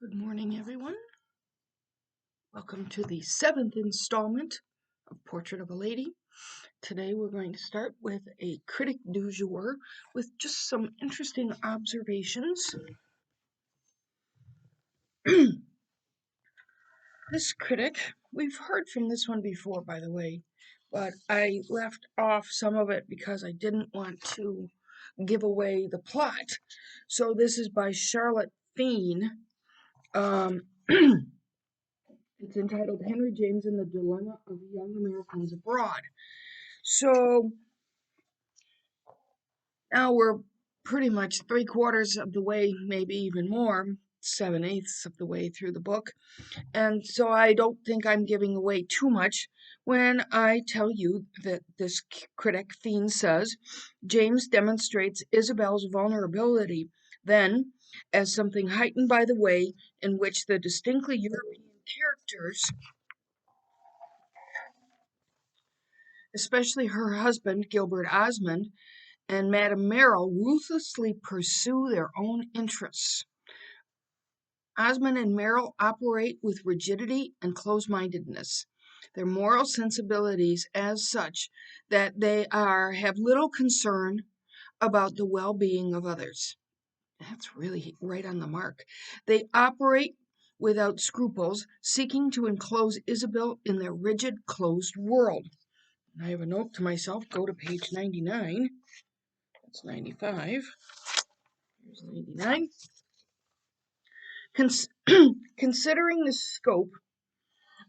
Good morning, everyone. Welcome to the 7th installment of Portrait of a Lady. Today we're going to start with a critic du jour with just some interesting observations. This critic, we've heard from this one before, by the way, but I left off some of it because I didn't want to give away the plot. So this is by Charlotte Feen. It's entitled Henry James and the Dilemma of Young Americans Abroad. So now we're pretty much 3/4 of the way, maybe even more, 7/8 of the way through the book. And so I don't think I'm giving away too much when I tell you that this critic, Feen, says James demonstrates Isabel's vulnerability then as something heightened by the way in which the distinctly European characters, especially her husband, Gilbert Osmond, and Madame Merrill ruthlessly pursue their own interests. Osmond and Merrill operate with rigidity and close-mindedness. Their moral sensibilities as such that they have little concern about the well-being of others. That's really right on the mark. They operate without scruples, seeking to enclose Isabel in their rigid, closed world. I have a note to myself, go to page 99. That's 95. Here's 99. Considering the scope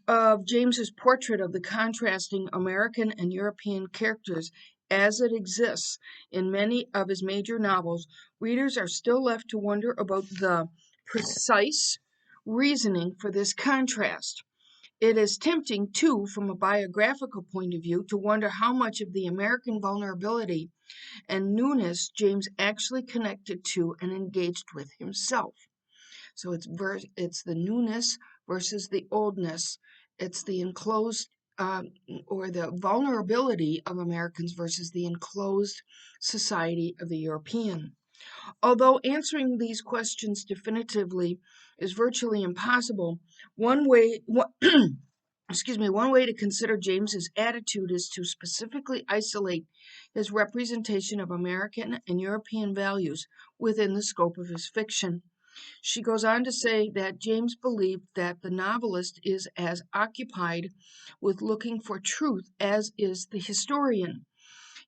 of James's portrait of the contrasting American and European characters as it exists in many of his major novels, readers are still left to wonder about the precise reasoning for this contrast. It is tempting, too, from a biographical point of view, to wonder how much of the American vulnerability and newness James actually connected to and engaged with himself. So it's the newness versus the oldness. It's the enclosed or the vulnerability of Americans versus the enclosed society of the European. Although answering these questions definitively is virtually impossible, one way one way to consider James's attitude is to specifically isolate his representation of American and European values within the scope of his fiction. She goes on to say that James believed that the novelist is as occupied with looking for truth as is the historian.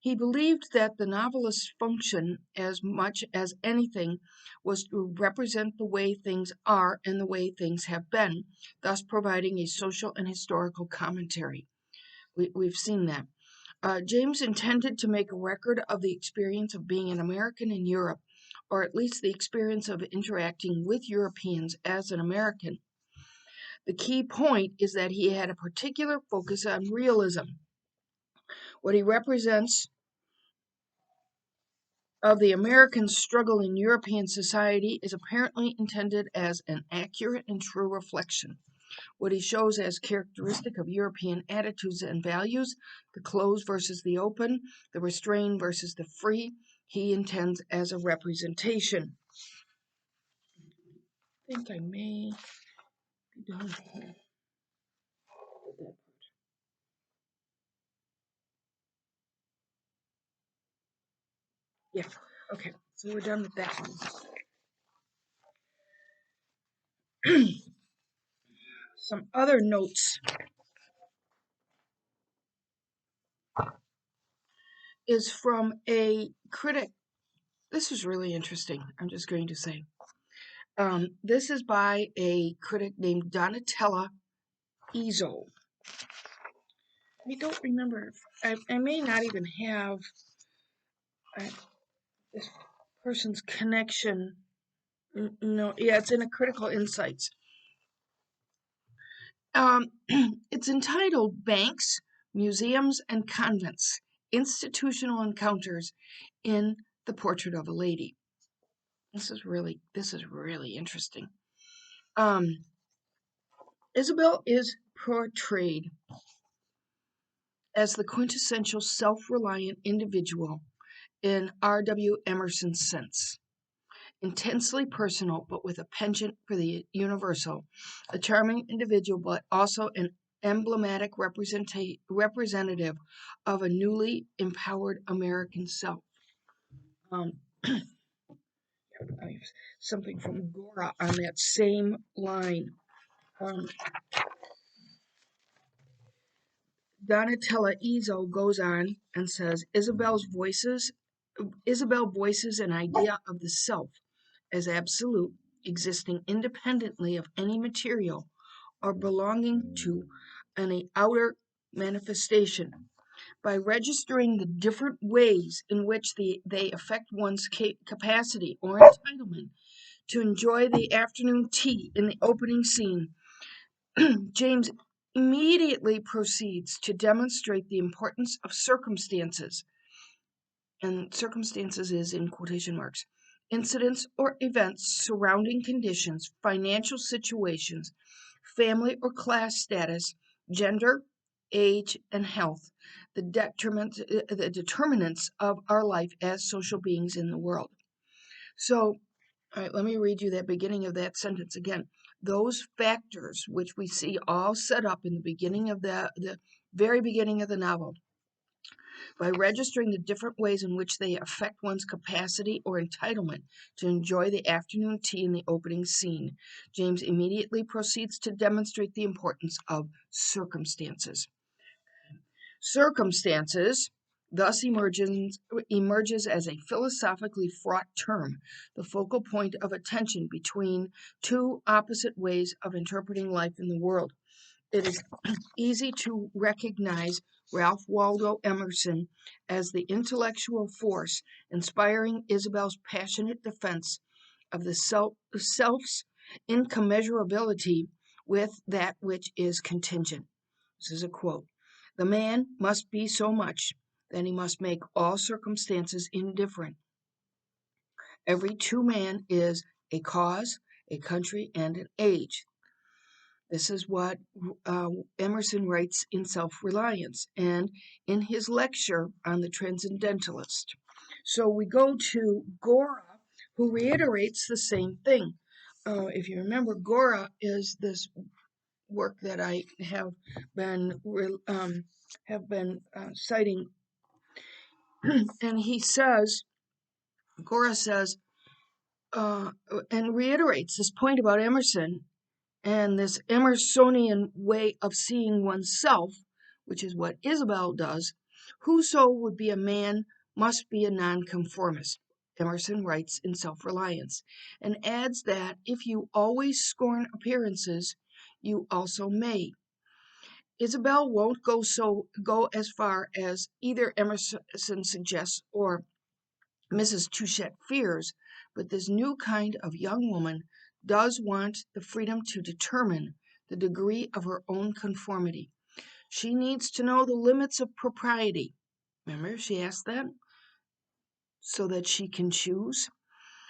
He believed that the novelist's function, as much as anything, was to represent the way things are and the way things have been, thus providing a social and historical commentary. We've seen that. James intended to make a record of the experience of being an American in Europe, or at least the experience of interacting with Europeans as an American. The key point is that he had a particular focus on realism. What he represents of the American struggle in European society is apparently intended as an accurate and true reflection. What he shows as characteristic of European attitudes and values, the closed versus the open, the restrained versus the free, he intends as a representation. I think I may be done here. Yeah, okay, so we're done with that one. Some other notes is from a critic. This is really interesting, I'm just going to say. This is by a critic named Donatella Izzo. I don't remember, I may not even have this person's connection. No, yeah, it's in a Critical Insights. It's entitled Banks, Museums, and Convents, Institutional Encounters in the Portrait of a Lady. This is really interesting. Isabel is portrayed as the quintessential self-reliant individual in R.W. Emerson's sense. intensely personal, but with a penchant for the universal, a charming individual, but also an emblematic representative of a newly empowered American self. Um, Something from Gora on that same line. Um, Donatella Izzo goes on and says Isabel voices an idea of the self as absolute, existing independently of any material or belonging to any outer manifestation. By registering the different ways in which they affect one's capacity or entitlement to enjoy the afternoon tea in the opening scene, James immediately proceeds to demonstrate the importance of circumstances, and circumstances is in quotation marks, incidents or events surrounding conditions, financial situations, family or class status, gender, age, and health, the determinants of our life as social beings in the world. So, all right, let me read you that beginning of that sentence again. Those factors which we see all set up in the beginning of the very beginning of the novel, by registering the different ways in which they affect one's capacity or entitlement to enjoy the afternoon tea in the opening scene, James immediately proceeds to demonstrate the importance of circumstances. Circumstances thus emerges as a philosophically fraught term, the focal point of attention between two opposite ways of interpreting life in the world. It is easy to recognize Ralph Waldo Emerson as the intellectual force inspiring Isabel's passionate defense of the self's incommensurability with that which is contingent. This is a quote. The man must be so much that he must make all circumstances indifferent. Every true man is a cause, a country, and an age. This is what Emerson writes in Self-Reliance and in his lecture on the Transcendentalist. So we go to Gora, who reiterates the same thing. If you remember, Gora is this work that I been have been citing, and he says, Gora says, and reiterates this point about Emerson and this Emersonian way of seeing oneself, which is what Isabel does. Whoso would be a man must be a nonconformist, Emerson writes in Self-Reliance, and adds that if you always scorn appearances, you also may. Isabel won't go as far as either Emerson suggests or Mrs. Touchett fears, but this new kind of young woman does want the freedom to determine the degree of her own conformity. She needs to know the limits of propriety. Remember, she asked that? So that she can choose.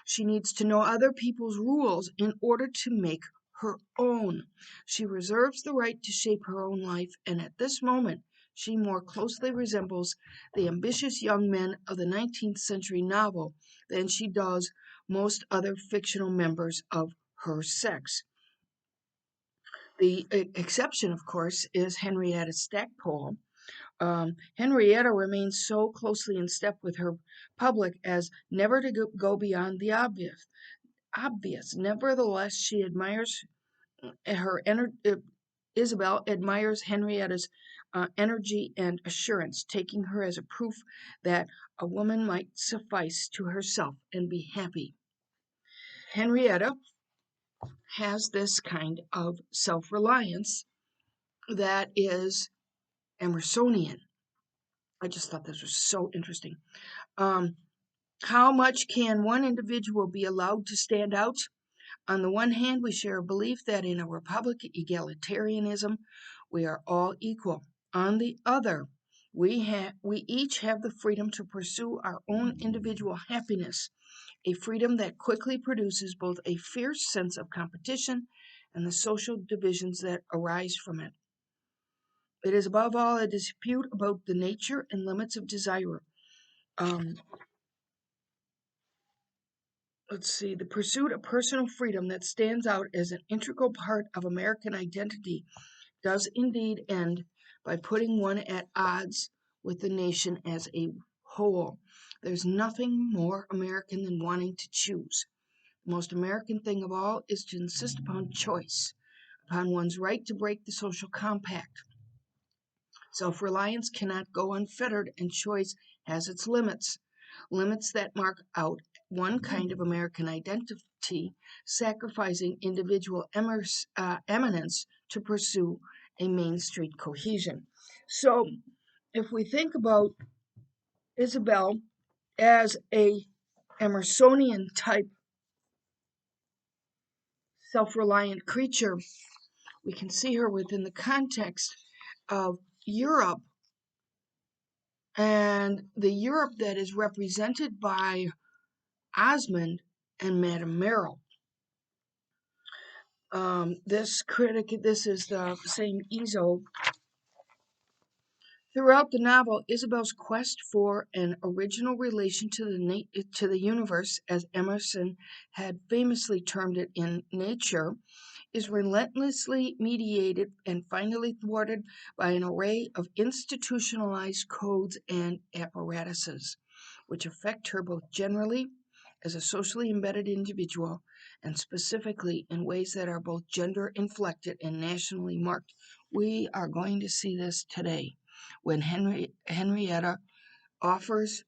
She needs to know other people's rules in order to make her own. She reserves the right to shape her own life, and at this moment, she more closely resembles the ambitious young men of the 19th century novel than she does most other fictional members of her sex. The exception, of course, is Henrietta Stackpole. Henrietta remains so closely in step with her public as never to go beyond the obvious. Nevertheless, she admires Isabel admires Henrietta's energy and assurance, taking her as a proof that a woman might suffice to herself and be happy. Henrietta has this kind of self-reliance that is Emersonian. I just thought this was so interesting. Um, how much can one individual be allowed to stand out? On the one hand, we share a belief that in a republic egalitarianism, we are all equal. On the other, we each have the freedom to pursue our own individual happiness, a freedom that quickly produces both a fierce sense of competition and the social divisions that arise from it. It is above all a dispute about the nature and limits of desire. Um, let's see, the pursuit of personal freedom that stands out as an integral part of American identity does indeed end by putting one at odds with the nation as a whole. There's nothing more American than wanting to choose. The most American thing of all is to insist upon choice, upon one's right to break the social compact. Self-reliance cannot go unfettered, and choice has its limits, limits that mark out one kind of American identity, sacrificing individual eminence to pursue a Main Street cohesion. So, if we think about Isabel as a Emersonian type self-reliant creature, we can see her within the context of Europe, and the Europe that is represented by Osmond and Madame Merrill. This is the same Ezo. Throughout the novel, Isabel's quest for an original relation to the universe, as Emerson had famously termed it in Nature, is relentlessly mediated and finally thwarted by an array of institutionalized codes and apparatuses, which affect her both generally as a socially embedded individual and specifically in ways that are both gender inflected and nationally marked. We are going to see this today when Henrietta offers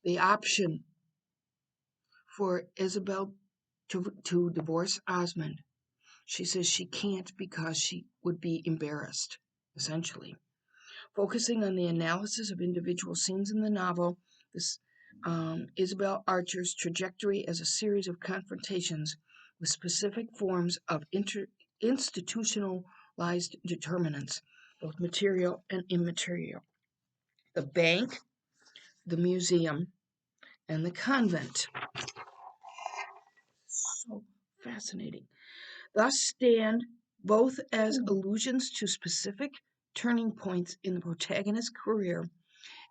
the option for Isabel to divorce Osmond. She says she can't because she would be embarrassed, essentially. Focusing on the analysis of individual scenes in the novel, this Isabel Archer's trajectory as a series of confrontations with specific forms of institutionalized determinants, both material and immaterial. The bank, the museum, and the convent. So fascinating. Thus stand both as allusions to specific turning points in the protagonist's career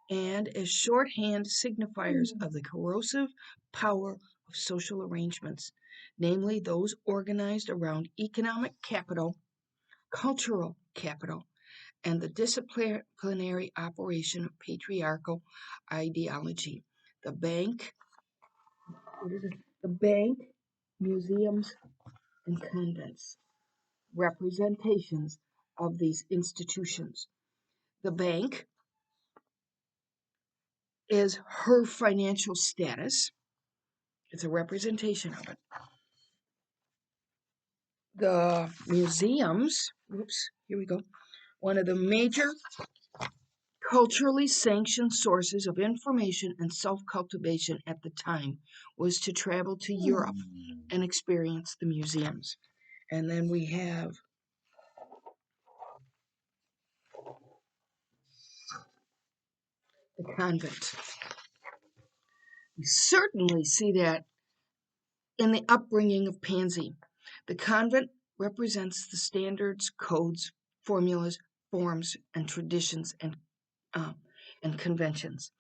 and as shorthand signifiers of the corrosive power of social arrangements, namely those organized around economic capital, cultural capital, and the disciplinary operation of patriarchal ideology. The bank, the bank, museums, and convents, representations of these institutions. The bank is her financial status. It's a representation of it. The museums, here we go. One of the major culturally sanctioned sources of information and self-cultivation at the time was to travel to Europe and experience the museums. And then we have the convent. We certainly see that in the upbringing of Pansy. The convent represents the standards, codes, formulas, forms, and traditions and conventions.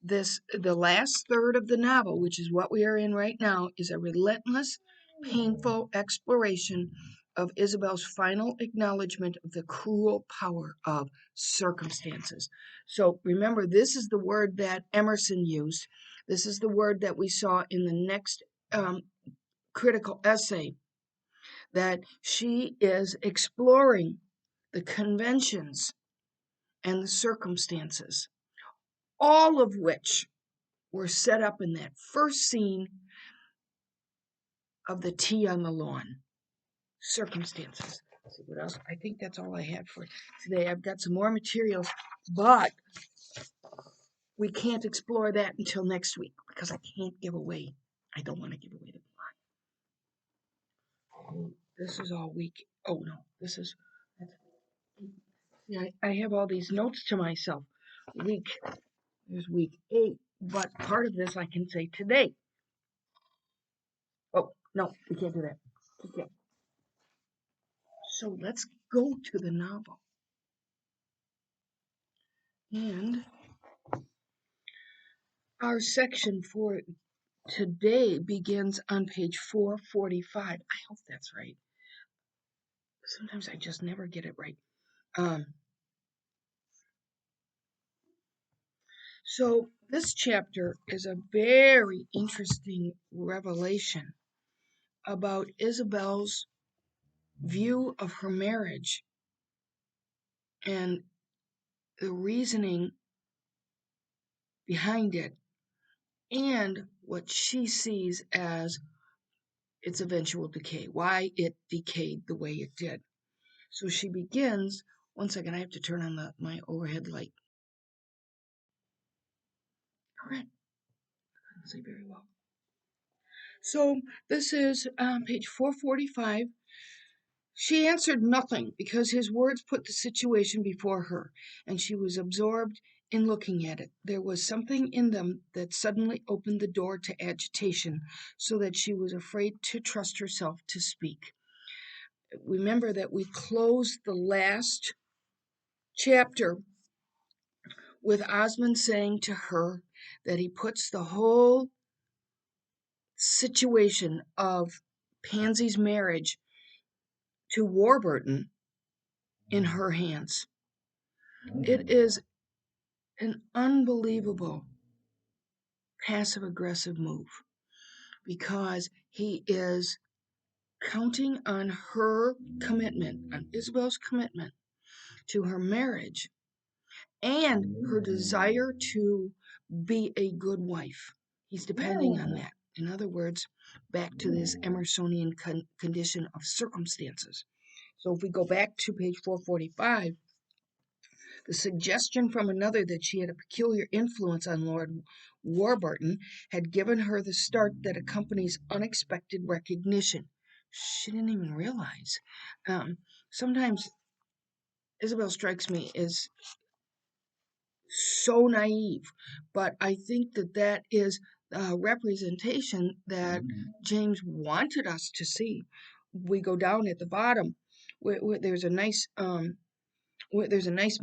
The last third of the novel, which is what we are in right now, is a relentless, painful exploration of Isabel's final acknowledgement of the cruel power of circumstances. So remember, this is the word that Emerson used. This is the word that we saw in the next critical essay, that she is exploring the conventions and the circumstances, all of which were set up in that first scene of the tea on the lawn. Circumstances. Let's see what else. I think that's all I have for today. I've got some more materials, but we can't explore that until next week because I can't give away. I don't want to give away the plot. This is all week. Oh no, this is. Yeah, I have all these notes to myself. There's week 8, but part of this I can say today. Oh, no, we can't do that. Okay. So let's go to the novel. And our section for today begins on page 445. I hope that's right. Sometimes I just never get it right. So this chapter is a very interesting revelation about Isabel's view of her marriage and the reasoning behind it and what she sees as its eventual decay, why it decayed the way it did. So she begins, one second, I have to turn on my overhead light. Okay, I can see very well. So this is page 445. She answered nothing because his words put the situation before her, and she was absorbed in looking at it. There was something in them that suddenly opened the door to agitation, so that she was afraid to trust herself to speak. Remember that we closed the last chapter with Osmond saying to her that he puts the whole situation of Pansy's marriage to Warburton in her hands. It is an unbelievable passive aggressive move because he is counting on her commitment, on Isabel's commitment to her marriage and her desire to be a good wife. He's depending on that. In other words, back to this Emersonian condition of circumstances. So if we go back to page 445, the suggestion from another that she had a peculiar influence on Lord Warburton had given her the start that accompanies unexpected recognition. She didn't even realize. Sometimes Isabel strikes me as so naive, but I think that that is a representation that James wanted us to see. We go down at the bottom where there's a nice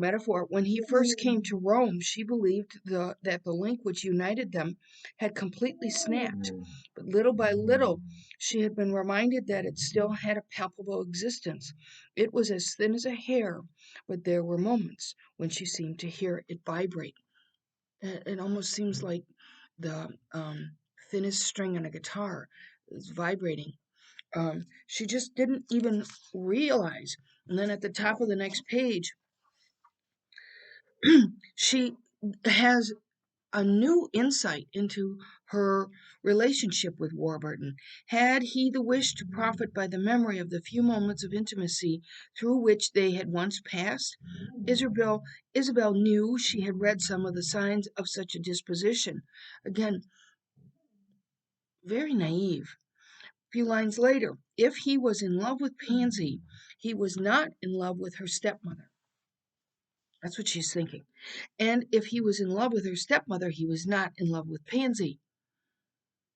metaphor. When he first came to Rome, she believed that the link which united them had completely snapped. But little by little, she had been reminded that it still had a palpable existence. It was as thin as a hair, but there were moments when she seemed to hear it vibrate. It almost seems like the thinnest string on a guitar is vibrating. She just didn't even realize. And then at the top of the next page, she has a new insight into her relationship with Warburton. Had he the wish to profit by the memory of the few moments of intimacy through which they had once passed? Isabel knew she had read some of the signs of such a disposition. Again, very naive. A few lines later, if he was in love with Pansy, he was not in love with her stepmother. That's what she's thinking. And if he was in love with her stepmother, he was not in love with Pansy.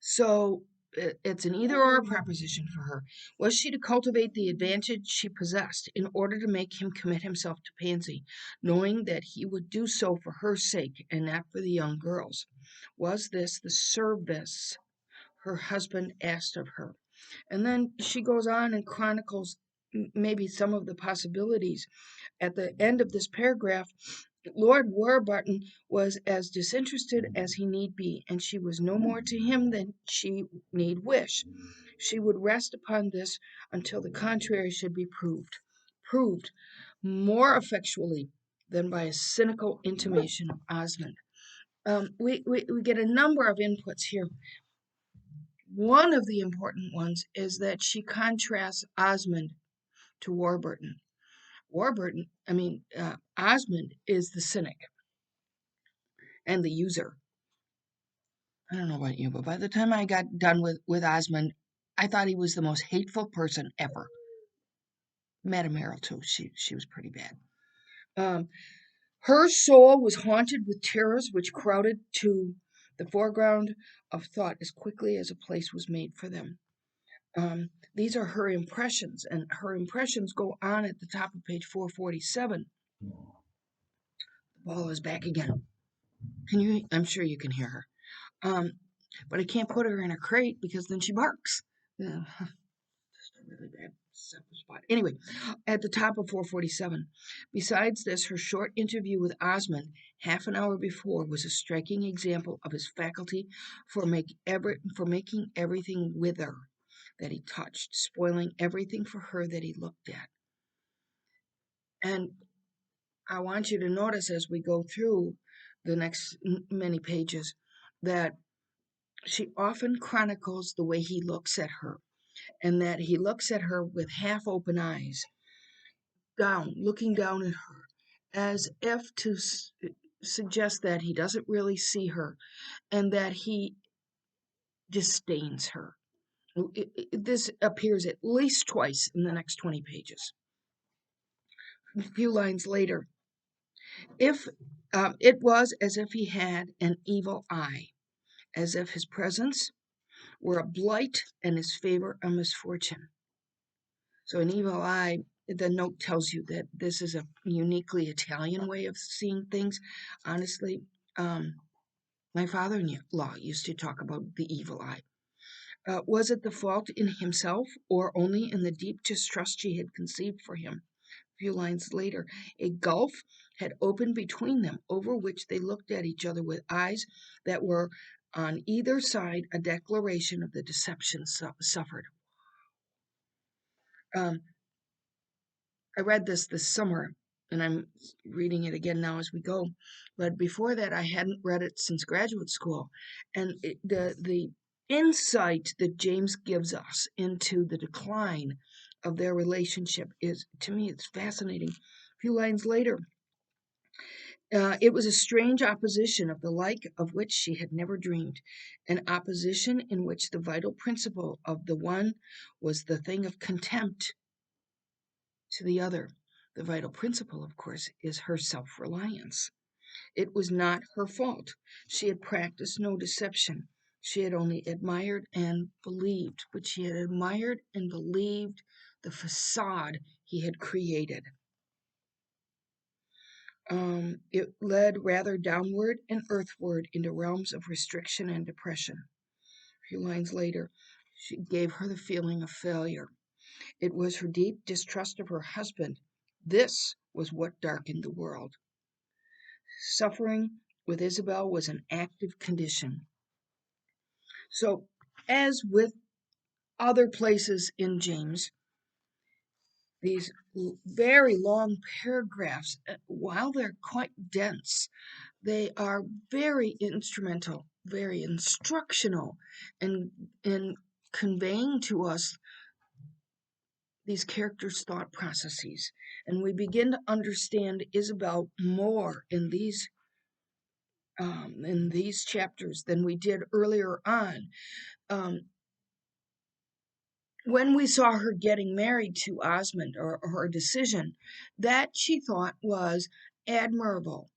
So it's an either or proposition for her. Was she to cultivate the advantage she possessed in order to make him commit himself to Pansy, knowing that he would do so for her sake and not for the young girl's? Was this the service her husband asked of her? And then she goes on and chronicles maybe some of the possibilities. At the end of this paragraph, Lord Warburton was as disinterested as he need be, and she was no more to him than she need wish. She would rest upon this until the contrary should be proved more effectually than by a cynical intimation of Osmond. We get a number of inputs here. One of the important ones is that she contrasts Osmond to Warburton. Osmond is the cynic and the user. I don't know about you, but by the time I got done with Osmond, I thought he was the most hateful person ever. Madame Merrill, too. She was pretty bad. Her soul was haunted with terrors which crowded to the foreground of thought as quickly as a place was made for them. These are her impressions, and her impressions go on at the top of page 447. The ball is back again. I'm sure you can hear her. but I can't put her in a crate because then she barks. Yeah, just a really bad spot. Anyway, at the top of 447. Besides this, her short interview with Osmond half an hour before was a striking example of his faculty for making everything wither that he touched, spoiling everything for her that he looked at. And I want you to notice as we go through the next many pages that she often chronicles the way he looks at her, and that he looks at her with half open eyes, looking down at her, as if to suggest that he doesn't really see her and that he disdains her. This appears at least twice in the next 20 pages. A few lines later, if it was as if he had an evil eye, as if his presence were a blight and his favor a misfortune. So an evil eye, the note tells you that this is a uniquely Italian way of seeing things. Honestly, my father-in-law used to talk about the evil eye. Was it the fault in himself or only in the deep distrust she had conceived for him? A few lines later, a gulf had opened between them, over which they looked at each other with eyes that were on either side a declaration of the deception suffered. Um, I read this summer, and I'm reading it again now as we go. But before that, I hadn't read it since graduate school, and the insight that James gives us into the decline of their relationship is, to me, it's fascinating. A few lines later, it was a strange opposition of the like of which she had never dreamed, an opposition in which the vital principle of the one was the thing of contempt to the other. The vital principle, of course, is her self reliance. It was not her fault. She had practiced no deception. She had only admired and believed, but she had admired and believed the facade he had created. It led rather downward and earthward into realms of restriction and depression. A few lines later, she gave her the feeling of failure. It was her deep distrust of her husband. This was what darkened the world. Suffering with Isabel was an active condition. So, as with other places in James, these very long paragraphs, while they're quite dense, they are very instrumental, very instructional, in conveying to us these characters' thought processes. And we begin to understand Isabel more in these chapters than we did earlier on. Um, when we saw her getting married to Osmond, or her decision, that she thought was admirable.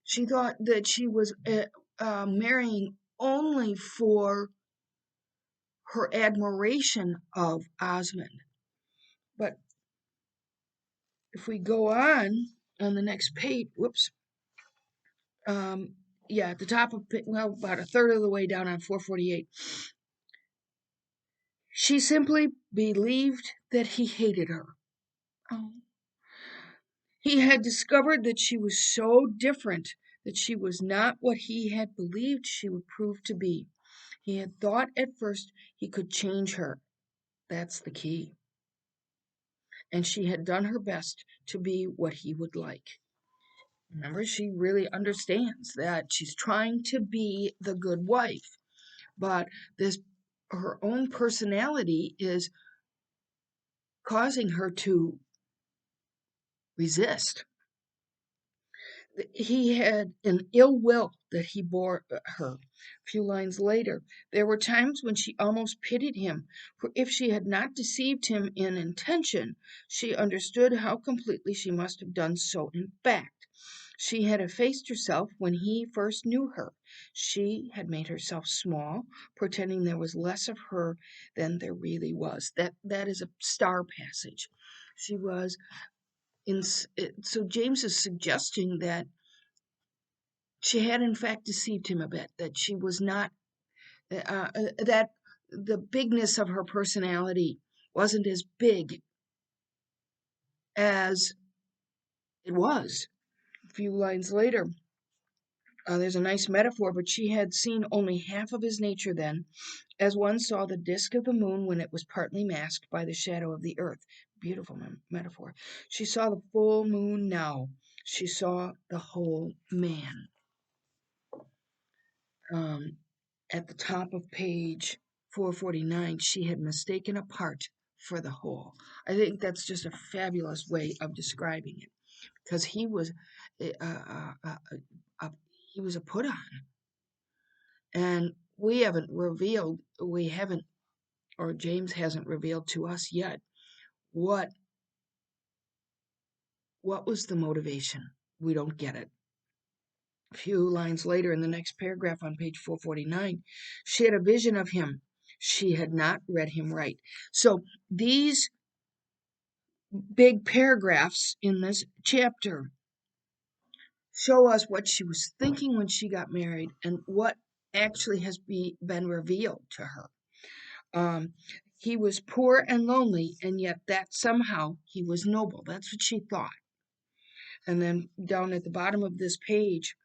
She thought that she was marrying only for her admiration of Osmond. But if we go on the next page, at the top of, about a third of the way down on 448, she simply believed that he hated her. Oh. He had discovered that she was so different, that she was not what he had believed she would prove to be. He had thought at first he could change her. That's the key. And she had done her best to be what he would like. Remember, she really understands that she's trying to be the good wife, but her own personality is causing her to resist. He had an ill will that he bore her. A few lines later, there were times when she almost pitied him, for if she had not deceived him in intention, she understood how completely she must have done so in fact. She had effaced herself when he first knew her. She had made herself small, pretending there was less of her than there really was. That is a star passage. She was so James is suggesting that She had, in fact, deceived him a bit, that she was not, that the bigness of her personality wasn't as big as it was. A few lines later, there's a nice metaphor, but she had seen only half of his nature then, as one saw the disk of the moon when it was partly masked by the shadow of the earth. Beautiful metaphor. She saw the full moon now. She saw the whole man. Um, at the top of page 449, she had mistaken a part for the whole. I think that's just a fabulous way of describing it, because uh, uh, uh, uh, he was a put on, and we haven't, or James hasn't revealed to us yet what was the motivation. We don't get it. A few lines later in the next paragraph on page 449, she had a vision of him. She had not read him right. So these big paragraphs in this chapter show us what she was thinking when she got married and what actually has been revealed to her. Um, he was poor and lonely, and yet that somehow he was noble. That's what she thought. And then down at the bottom of this page,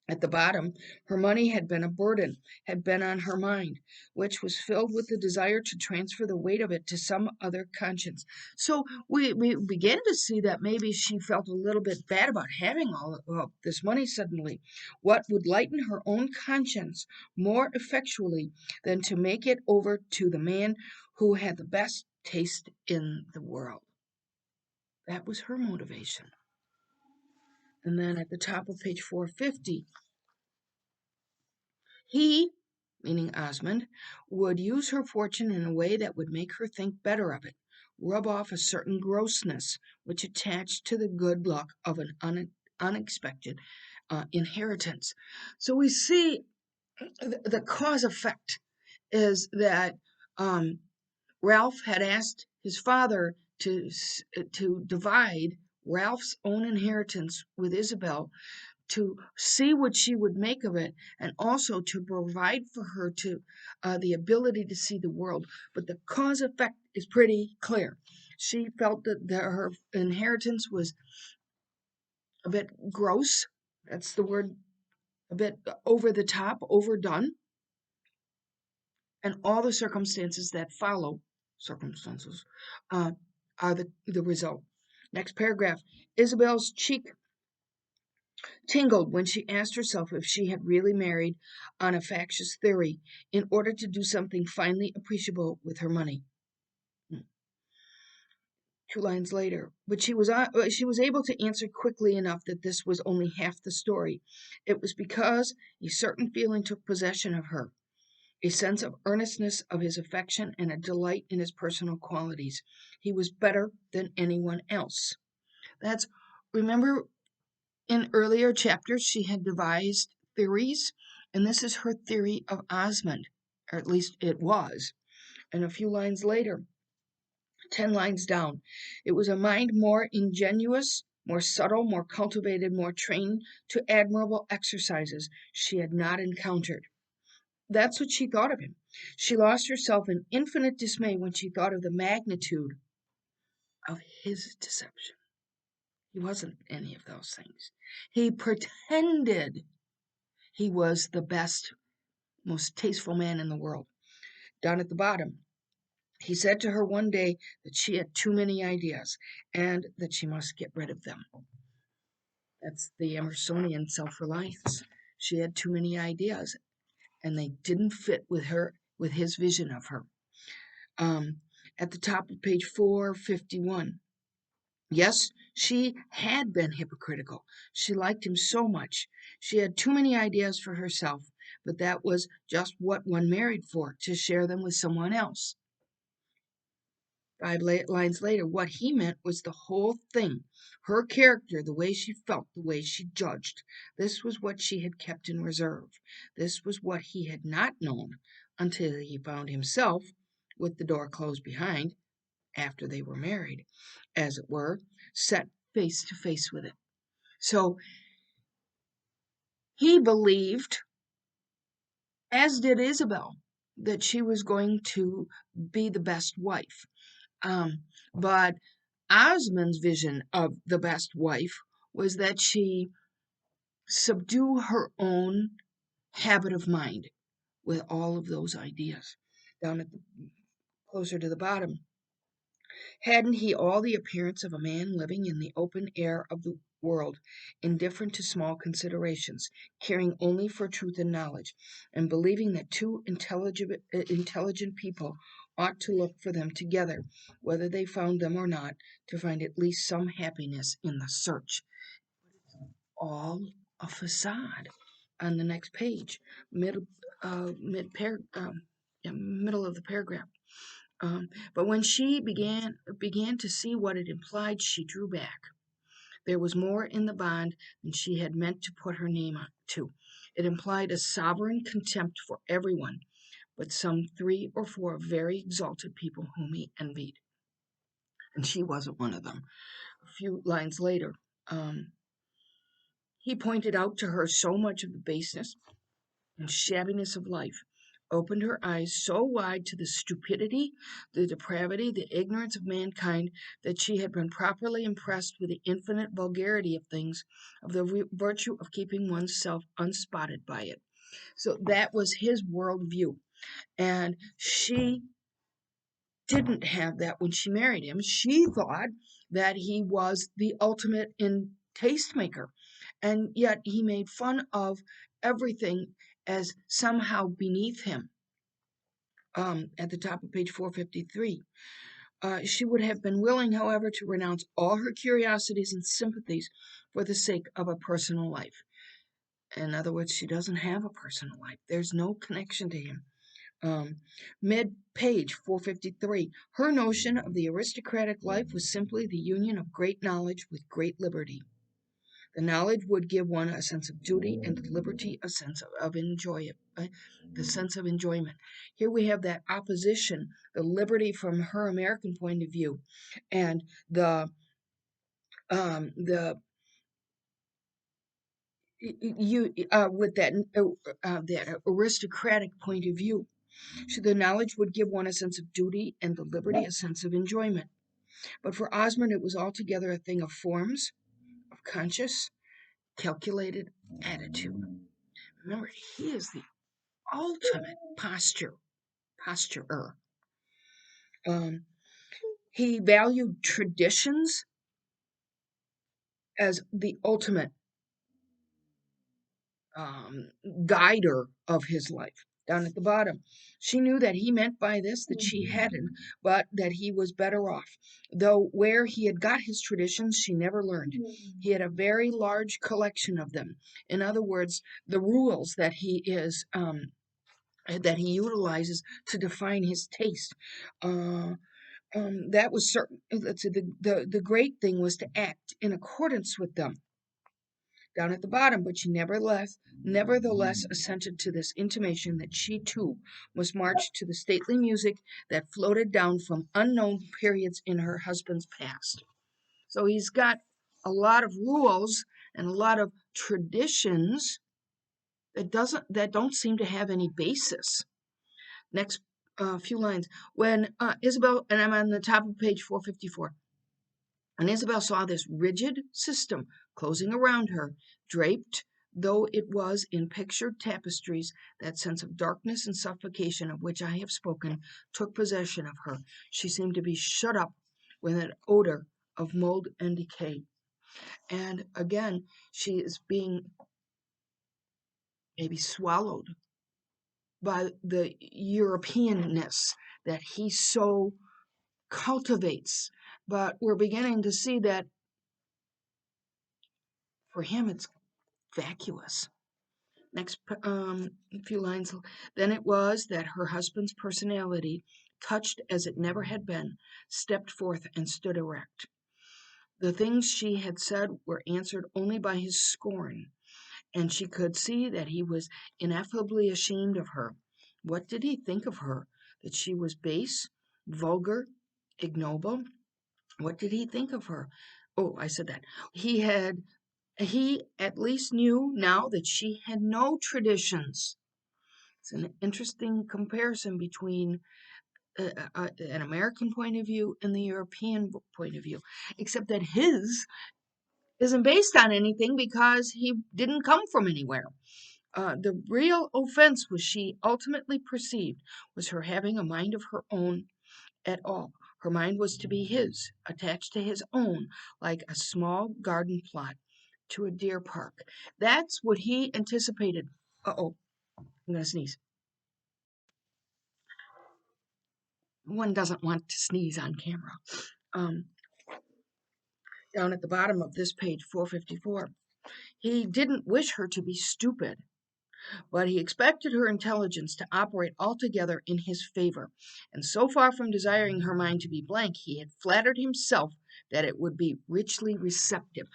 at the bottom, her money had been a burden, had been on her mind, which was filled with the desire to transfer the weight of it to some other conscience. So we began to see that maybe she felt a little bit bad about having all of this money suddenly. What would lighten her own conscience more effectually than to make it over to the man who had the best taste in the world? That was her motivation. And then at the top of page 450, he, meaning Osmond, would use her fortune in a way that would make her think better of it, rub off a certain grossness which attached to the good luck of an unexpected inheritance. So we see the cause effect is that um, Ralph had asked his father to divide Ralph's own inheritance with Isabel, to see what she would make of it, and also to provide for her to the ability to see the world. But the cause effect is pretty clear. She felt that her inheritance was a bit gross. That's the word. A bit over the top, overdone, and all the circumstances that follow circumstances uh, are the result. Next paragraph. Isabel's cheek tingled when she asked herself if she had really married on a factious theory in order to do something finely appreciable with her money. 2 lines later, but she was able to answer quickly enough that this was only half the story. It was because a certain feeling took possession of her, a sense of earnestness of his affection and a delight in his personal qualities. He was better than anyone else. That's Remember, in earlier chapters, she had devised theories, and this is her theory of Osmond, or at least it was. And a few lines later, 10 lines down, it was a mind more ingenuous, more subtle, more cultivated, more trained to admirable exercises she had not encountered. That's what she thought of him. She lost herself in infinite dismay when she thought of the magnitude of his deception. He wasn't any of those things. He pretended he was the best, most tasteful man in the world. Down at the bottom, he said to her one day that she had too many ideas and that she must get rid of them. That's the Emersonian self-reliance. She had too many ideas and they didn't fit with his vision of her. Um, at the top of page 451, yes, she had been hypocritical. She liked him so much. She had too many ideas for herself, but that was just what one married for, to share them with someone else. 5 lines later, what he meant was the whole thing. Her character, the way she felt, the way she judged. This was what she had kept in reserve. This was what he had not known until he found himself, with the door closed behind, after they were married, as it were, set face to face with it. So He believed, as did Isabel, that she was going to be the best wife. But Osmond's vision of the best wife was that she subdue her own habit of mind with all of those ideas. Down at the, closer to the bottom, hadn't he all the appearance of a man living in the open air of the world, indifferent to small considerations, caring only for truth and knowledge, and believing that two intelligent people ought to look for them together, whether they found them or not, to find at least some happiness in the search? All a facade. On the next page, middle of the paragraph. But when she began to see what it implied, she drew back. There was more in the bond than she had meant to put her name to. It implied a sovereign contempt for everyone, but some 3 or 4 very exalted people whom he envied. And she wasn't one of them. A few lines later, he pointed out to her so much of the baseness and shabbiness of life, opened her eyes so wide to the stupidity, the depravity, the ignorance of mankind, that she had been properly impressed with the infinite vulgarity of things, of the virtue of keeping oneself unspotted by it. So that was his worldview. And she didn't have that when she married him. She thought that he was the ultimate in tastemaker. And yet he made fun of everything as somehow beneath him. At the top of page 453. She would have been willing, however, to renounce all her curiosities and sympathies for the sake of a personal life. In other words, she doesn't have a personal life. There's no connection to him. Mid-page 453, her notion of the aristocratic life was simply the union of great knowledge with great liberty. The knowledge would give one a sense of duty, and the liberty a sense of the sense of enjoyment. Here we have that opposition, the liberty from her American point of view, and the you with that aristocratic point of view. So the knowledge would give one a sense of duty, and the liberty a sense of enjoyment. But for Osmond, it was altogether a thing of forms, of conscious, calculated attitude. Remember, he is the ultimate posturer. He valued traditions as the ultimate guider of his life. Down at the bottom, she knew that he meant by this that she hadn't, but that he was better off. Though where he had got his traditions, she never learned. He had a very large collection of them. In other words, the rules that he utilizes to define his taste. That was certain. The great thing was to act in accordance with them. Down at the bottom, but she nevertheless assented to this intimation that she too must march to the stately music that floated down from unknown periods in her husband's past. So he's got a lot of rules and a lot of traditions that don't seem to have any basis. Next few lines. When Isabel, and I'm on the top of page 454, and Isabel saw this rigid system closing around her, draped though it was in pictured tapestries, that sense of darkness and suffocation of which I have spoken took possession of her. She seemed to be shut up with an odor of mold and decay. And again, she is being maybe swallowed by the Europeanness that he so cultivates. But we're beginning to see that for him it's vacuous. Next few lines. Then it was that her husband's personality, touched as it never had been, stepped forth and stood erect. The things she had said were answered only by his scorn, and she could see that he was ineffably ashamed of her. What did he think of her? That she was base, vulgar, ignoble? What did he think of her? Oh, I said that. He had He at least knew now that she had no traditions. It's an interesting comparison between an American point of view and the European point of view, except that his isn't based on anything because he didn't come from anywhere. The real offense was she ultimately perceived was her having a mind of her own at all. Her mind was to be his, attached to his own, like a small garden plot to a deer park. That's what he anticipated. Uh-oh, I'm going to sneeze. One doesn't want to sneeze on camera. Um, Down at the bottom of this page, 454, he didn't wish her to be stupid, but he expected her intelligence to operate altogether in his favor, and so far from desiring her mind to be blank, he had flattered himself that it would be richly receptive.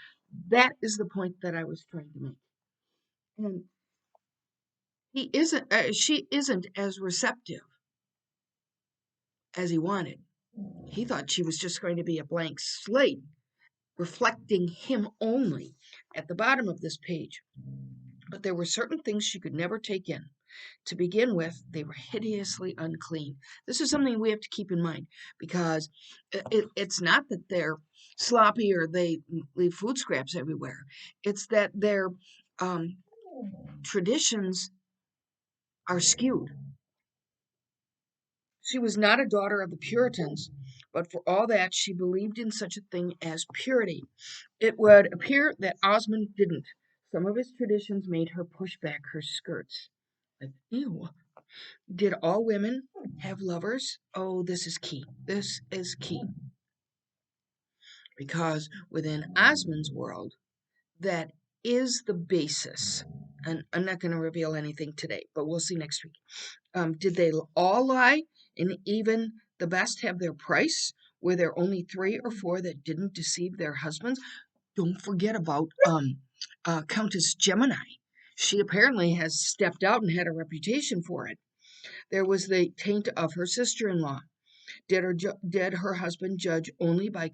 That is the point that I was trying to make. And she isn't as receptive as he wanted. He thought she was just going to be a blank slate, reflecting him only at the bottom of this page. But there were certain things she could never take in. To begin with, they were hideously unclean. This is something we have to keep in mind because it's not that they're sloppy or they leave food scraps everywhere. It's that their traditions are skewed. She was not a daughter of the Puritans, but for all that, she believed in such a thing as purity. It would appear that Osmond didn't. Some of his traditions made her push back her skirts. Like, ew. Did all women have lovers? Oh, this is key. This is key. Because within Osmond's world, that is the basis. And I'm not going to reveal anything today, but we'll see next week. Did they all lie? And even the best have their price? Were there only 3 or 4 that didn't deceive their husbands? Don't forget about Countess Gemini. She apparently has stepped out and had a reputation for it. There was the taint of her sister-in-law. Did her husband judge only by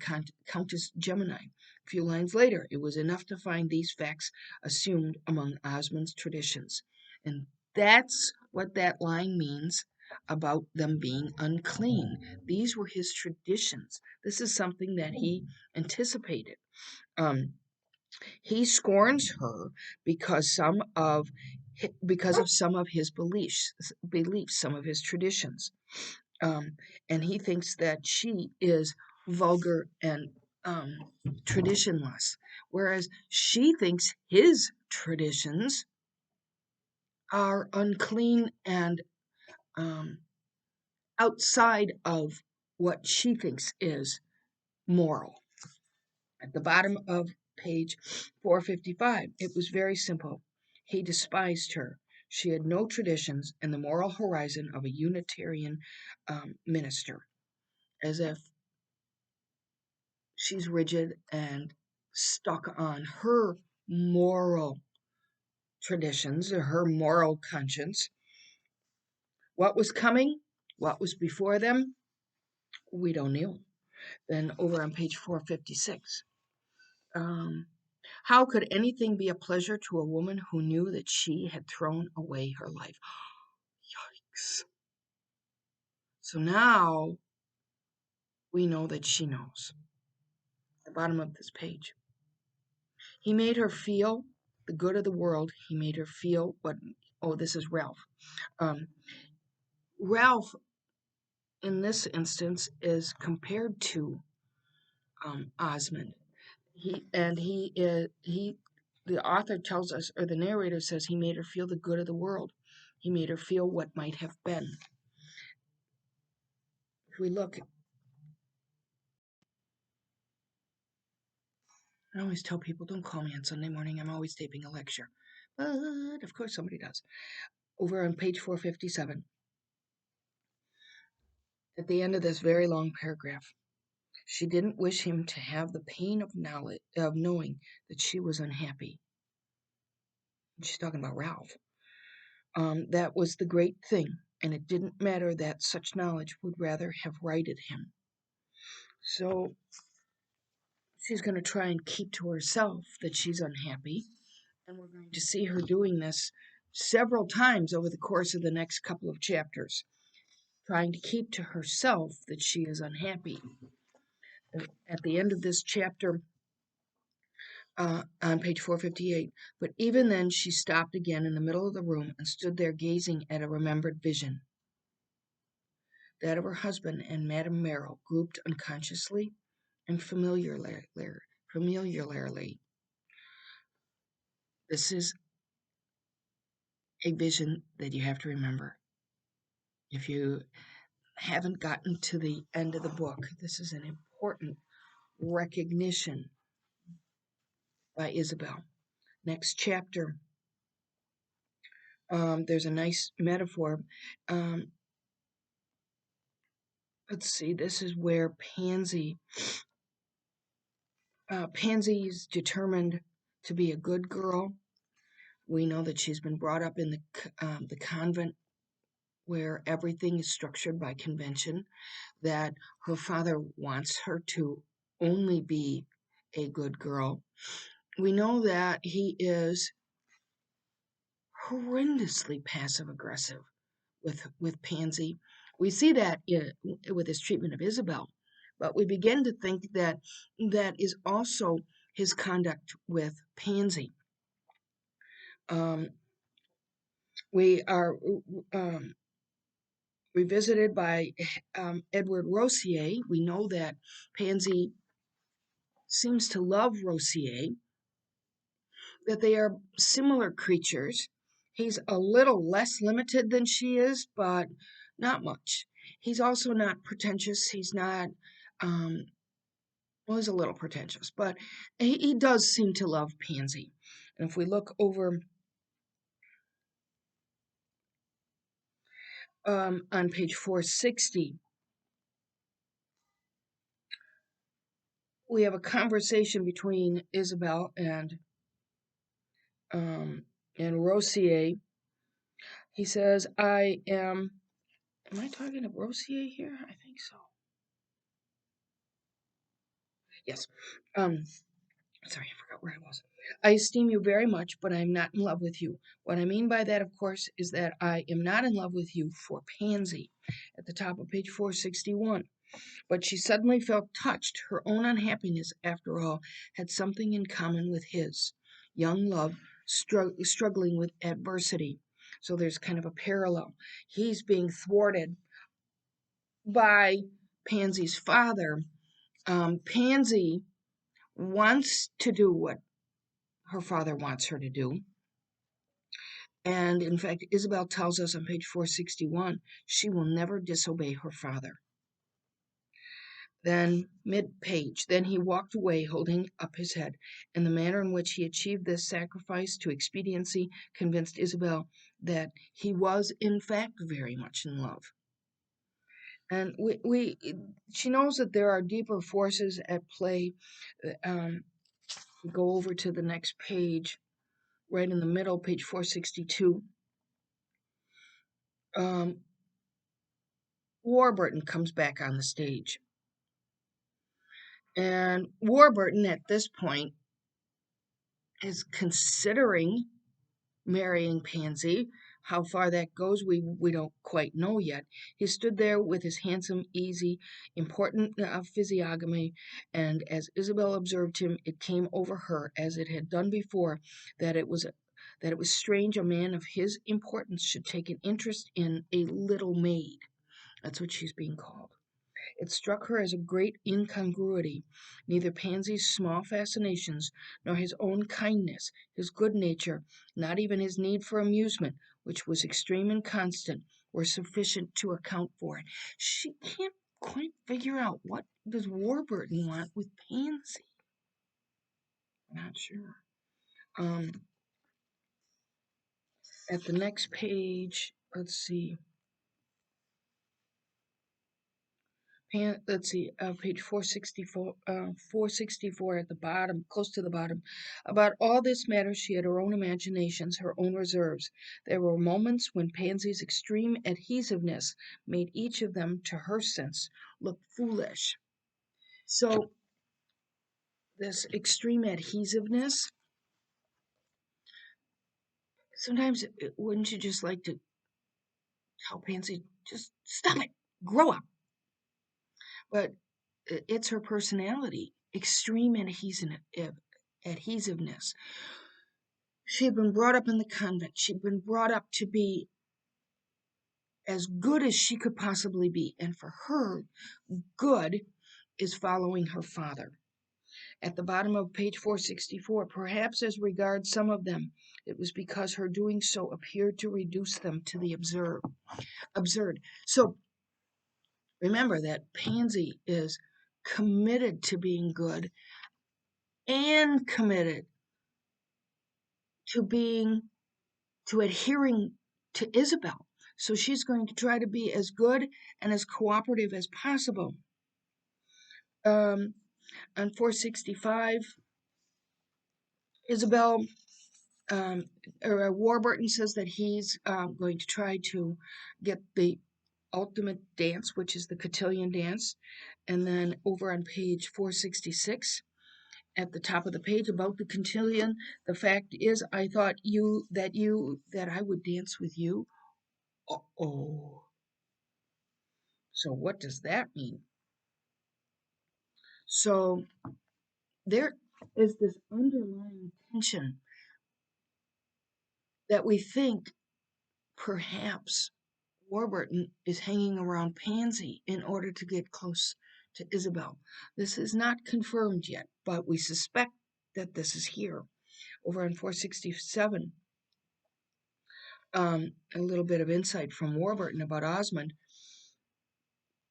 Countess Gemini? A few lines later, it was enough to find these facts assumed among Osmond's traditions. And that's what that line means about them being unclean. These were his traditions. This is something that he anticipated. He scorns her because of some of his beliefs, some of his traditions. And he thinks that she is vulgar and traditionless, whereas she thinks his traditions are unclean and outside of what she thinks is moral. At the bottom of page 455, it was very simple. He despised her. She had no traditions and the moral horizon of a Unitarian minister, as if she's rigid and stuck on her moral traditions or her moral conscience. What was coming? What was before them? We don't know. Then over on page 456. How could anything be a pleasure to a woman who knew that she had thrown away her life? Yikes. So now we know that she knows. At the bottom of this page. He made her feel the good of the world. He made her feel what, oh, this is Ralph. Ralph, in this instance, is compared to Osmond. The author tells us, or the narrator says, he made her feel the good of the world. He made her feel what might have been. If we look, I always tell people, don't call me on Sunday morning. I'm always taping a lecture. But, of course, somebody does. Over on page 457, at the end of this very long paragraph, she didn't wish him to have the pain of knowing that she was unhappy. She's talking about Ralph. That was the great thing, and it didn't matter that such knowledge would rather have righted him. So she's going to try and keep to herself that she's unhappy. And we're going to see her doing this several times over the course of the next couple of chapters, trying to keep to herself that she is unhappy. At the end of this chapter, on page 458, but even then she stopped again in the middle of the room and stood there gazing at a remembered vision, that of her husband and Madame Merrill grouped unconsciously and familiarly. This is a vision that you have to remember. If you haven't gotten to the end of the book, this is an important recognition by Isabel. Next chapter, there's a nice metaphor. Let's see, this is where Pansy's determined to be a good girl. We know that she's been brought up in the convent where everything is structured by convention, that her father wants her to only be a good girl. We know that he is horrendously passive aggressive with Pansy. We see that with his treatment of Isabel, but we begin to think that that is also his conduct with Pansy. We are revisited by Edward Rossier. We know that Pansy seems to love Rossier, that they are similar creatures. He's a little less limited than she is, but not much. He's also not pretentious. He's not, well, he's a little pretentious, but he does seem to love Pansy. And if we look over on page 460, we have a conversation between Isabel and Rossier. He says, am I talking to Rossier here? I think so. Yes. Sorry, I forgot where I was. I esteem you very much, but I am not in love with you. What I mean by that, of course, is that I am not in love with you for Pansy, at the top of page 461. But she suddenly felt touched. Her own unhappiness, after all, had something in common with his. Young love struggling with adversity. So there's kind of a parallel. He's being thwarted by Pansy's father. Pansy wants to do what her father wants her to do. And in fact, Isabel tells us on page 461 she will never disobey her father. Then, mid-page, then he walked away, holding up his head, and the manner in which he achieved this sacrifice to expediency convinced Isabel that he was, in fact, very much in love. And she knows that there are deeper forces at play. Go over to the next page, right in the middle, page 462. Warburton comes back on the stage. And Warburton, at this point, is considering marrying Pansy. How far that goes, we don't quite know yet. He stood there with his handsome, easy, important physiognomy, and as Isabel observed him, it came over her, as it had done before, that it was strange a man of his importance should take an interest in a little maid. That's what she's being called. It struck her as a great incongruity. Neither Pansy's small fascinations, nor his own kindness, his good nature, not even his need for amusement, which was extreme and constant, were sufficient to account for it. She can't quite figure out what does Warburton want with Pansy. Not sure. At the next page, let's see. Page 464 at the bottom, close to the bottom. About all this matter, she had her own imaginations, her own reserves. There were moments when Pansy's extreme adhesiveness made each of them, to her sense, look foolish. So this extreme adhesiveness. Sometimes, wouldn't you just like to tell Pansy, just stop it, grow up? But it's her personality, extreme adhesiveness. She had been brought up in the convent. She'd been brought up to be as good as she could possibly be. And for her, good is following her father. At the bottom of page 464, perhaps as regards some of them, it was because her doing so appeared to reduce them to the absurd. So remember that Pansy is committed to being good and committed to adhering to Isabel. So she's going to try to be as good and as cooperative as possible. On 465, Isabel Warburton says that he's going to try to get the ultimate dance, which is the cotillion dance. And then over on page 466, at the top of the page about the cotillion, the fact is, I thought that I would dance with you. Oh, so what does that mean? So there is this underlying tension that we think perhaps Warburton is hanging around Pansy in order to get close to Isabel. This is not confirmed yet, but we suspect that this is here. Over on 467, a little bit of insight from Warburton about Osmond.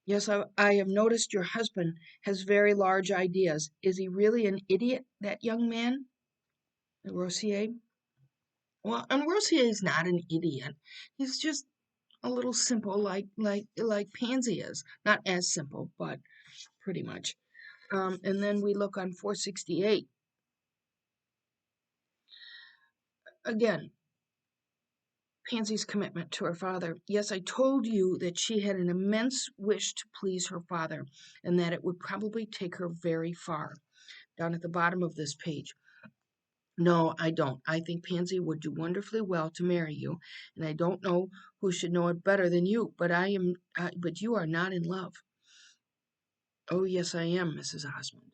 Yes, I have noticed your husband has very large ideas. Is he really an idiot, that young man? Rossier? Well, and Rossier is not an idiot. He's just a little simple, like Pansy is. Not as simple, but pretty much. And then we look on 468. Again, Pansy's commitment to her father. Yes, I told you that she had an immense wish to please her father, and that it would probably take her very far. Down at the bottom of this page. No, I don't. I think Pansy would do wonderfully well to marry you, and I don't know who should know it better than you. But but you are not in love. Oh, yes, I am, Mrs. Osmond.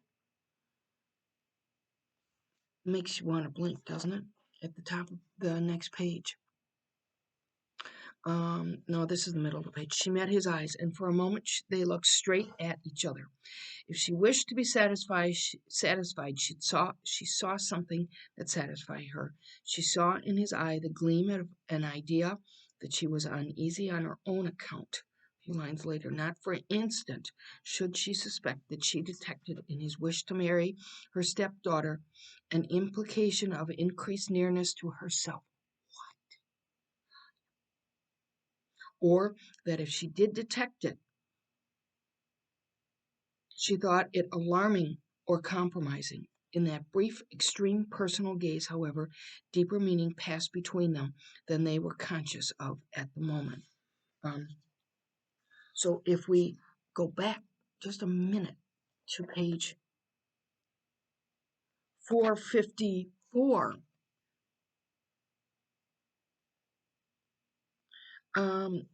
Makes you want to blink, doesn't it? At the top of the next page. No, this is the middle of the page. She met his eyes, and for a moment they looked straight at each other. If she wished to be satisfied, she saw something that satisfied her. She saw in his eye the gleam of an idea that she was uneasy on her own account. A few lines later, not for an instant should she suspect that she detected in his wish to marry her stepdaughter an implication of increased nearness to herself, or that if she did detect it, she thought it alarming or compromising. In that brief, extreme personal gaze, however, deeper meaning passed between them than they were conscious of at the moment. So if we go back just a minute to page 454,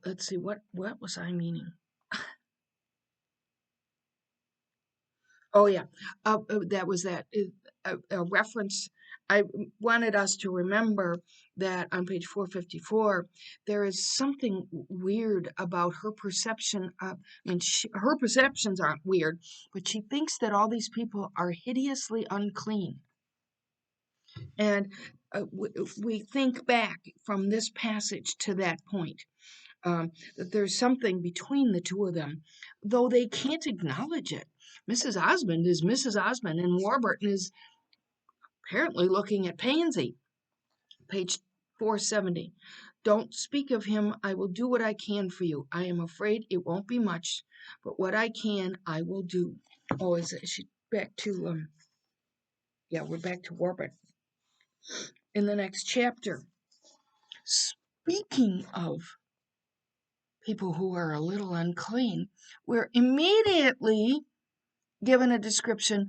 let's see, what was I meaning? Oh yeah, that was that a reference. I wanted us to remember that on page 454, there is something weird about her perception. Her perceptions aren't weird, but she thinks that all these people are hideously unclean. And we think back from this passage to that point. That there's something between the two of them, though they can't acknowledge it. Mrs. Osmond is Mrs. Osmond, and Warburton is apparently looking at Pansy. Page 470. Don't speak of him. I will do what I can for you. I am afraid it won't be much, but what I can, I will do. Oh, is she back to, yeah, we're back to Warburton. In the next chapter, speaking of people who are a little unclean, we're immediately given a description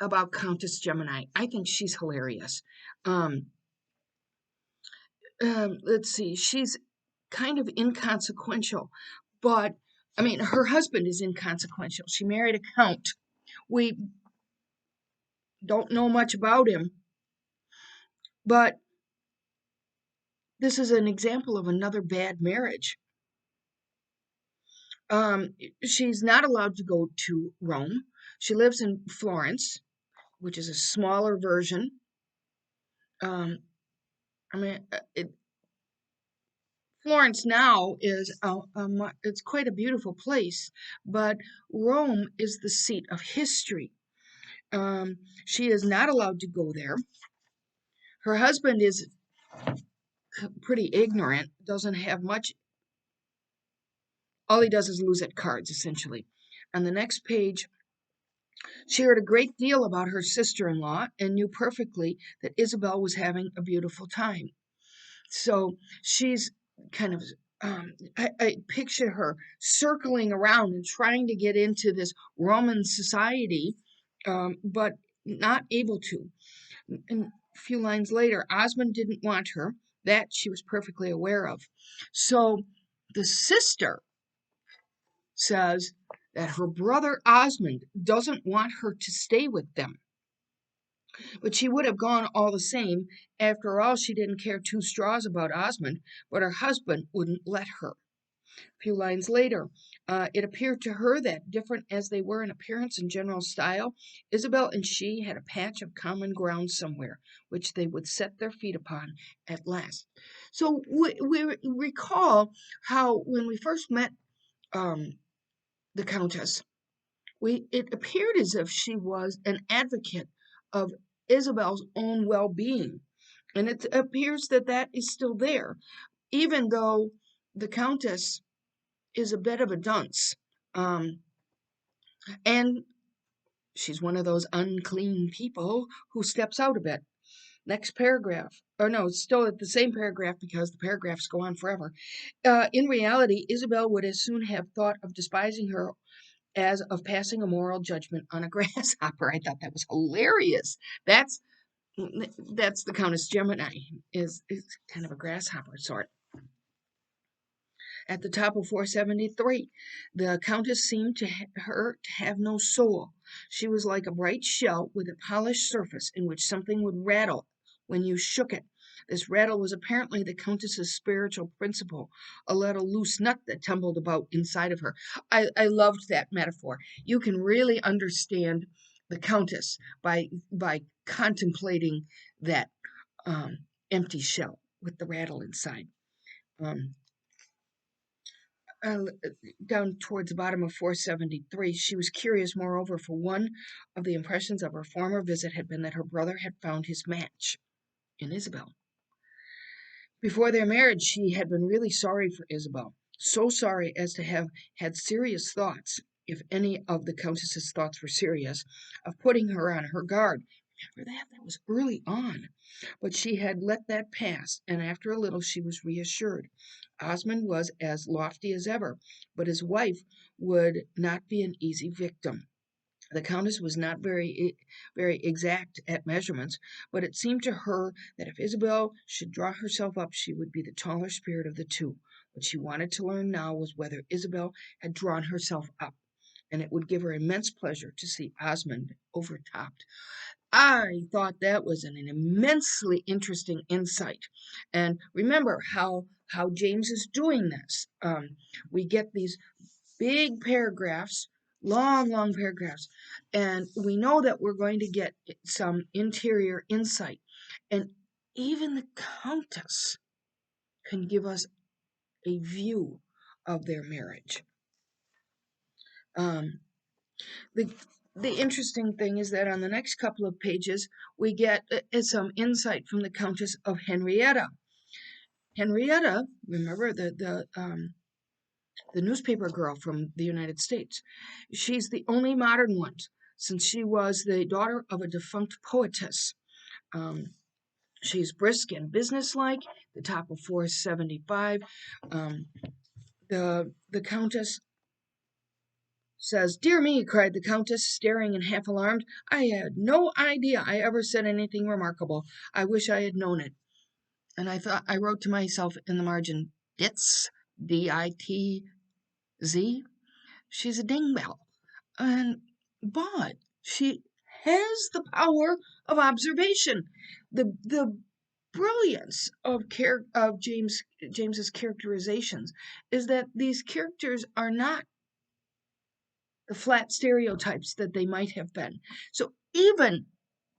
about Countess Gemini. I think she's hilarious. Um, let's see, she's kind of inconsequential, but I mean, her husband is inconsequential. She married a count. We don't know much about him, but this is an example of another bad marriage. Um, she's not allowed to go to Rome. She lives in Florence, which is a smaller version. Um, I mean, Florence now is it's quite a beautiful place, but Rome is the seat of history. She is not allowed to go there. Her husband is pretty ignorant, doesn't have much. All he does is lose at cards, essentially. On the next page, she heard a great deal about her sister in law and knew perfectly that Isabel was having a beautiful time. So she's kind of, I picture her circling around and trying to get into this Roman society, but not able to. And a few lines later, Osmond didn't want her. That she was perfectly aware of. So the sister says that her brother Osmond doesn't want her to stay with them. But she would have gone all the same. After all, she didn't care two straws about Osmond, but her husband wouldn't let her. A few lines later, it appeared to her that, different as they were in appearance and general style, Isabel and she had a patch of common ground somewhere, which they would set their feet upon at last. So we recall how when we first met um, the Countess, it appeared as if she was an advocate of Isabel's own well-being, and it appears that that is still there, even though the Countess is a bit of a dunce. Um, and she's one of those unclean people who steps out a bit. Next paragraph. Or no, it's still at the same paragraph because the paragraphs go on forever. In reality, Isabel would as soon have thought of despising her as of passing a moral judgment on a grasshopper. I thought that was hilarious. That's that's the Countess Gemini, is kind of a grasshopper sort. At the top of 473, the Countess seemed to her to have no soul. She was like a bright shell with a polished surface in which something would rattle when you shook it. This rattle was apparently the Countess's spiritual principle, a little loose nut that tumbled about inside of her. I loved that metaphor. You can really understand the Countess by contemplating that empty shell with the rattle inside. Um, uh, Down towards the bottom of 473, she was curious, moreover, for one of the impressions of her former visit had been that her brother had found his match in Isabel. Before their marriage, she had been really sorry for Isabel, so sorry as to have had serious thoughts, if any of the Countess's thoughts were serious, of putting her on her guard. Remember that? That was early on. But she had let that pass, and after a little she was reassured. Osmond was as lofty as ever, but his wife would not be an easy victim. The Countess was not very exact at measurements, but it seemed to her that if Isabel should draw herself up, she would be the taller spirit of the two. What she wanted to learn now was whether Isabel had drawn herself up, and it would give her immense pleasure to see Osmond overtopped. I thought that was an immensely interesting insight. And remember how James is doing this. We get these big paragraphs, long paragraphs, and we know that we're going to get some interior insight. And even the Countess can give us a view of their marriage. Um, the the interesting thing is that on the next couple of pages we get some insight from the Countess of Henrietta. Henrietta, remember the newspaper girl from the United States. She's the only modern one, since she was the daughter of a defunct poetess. Um, she's brisk and businesslike. The top of 475. The Countess says, "Dear me," cried the Countess, staring and half alarmed. "I had no idea I ever said anything remarkable. I wish I had known it." And I wrote to myself in the margin, Ditz, Ditz. She's a dingbell. And, but she has the power of observation. The brilliance of James's characterizations is that these characters are not the flat stereotypes that they might have been. So even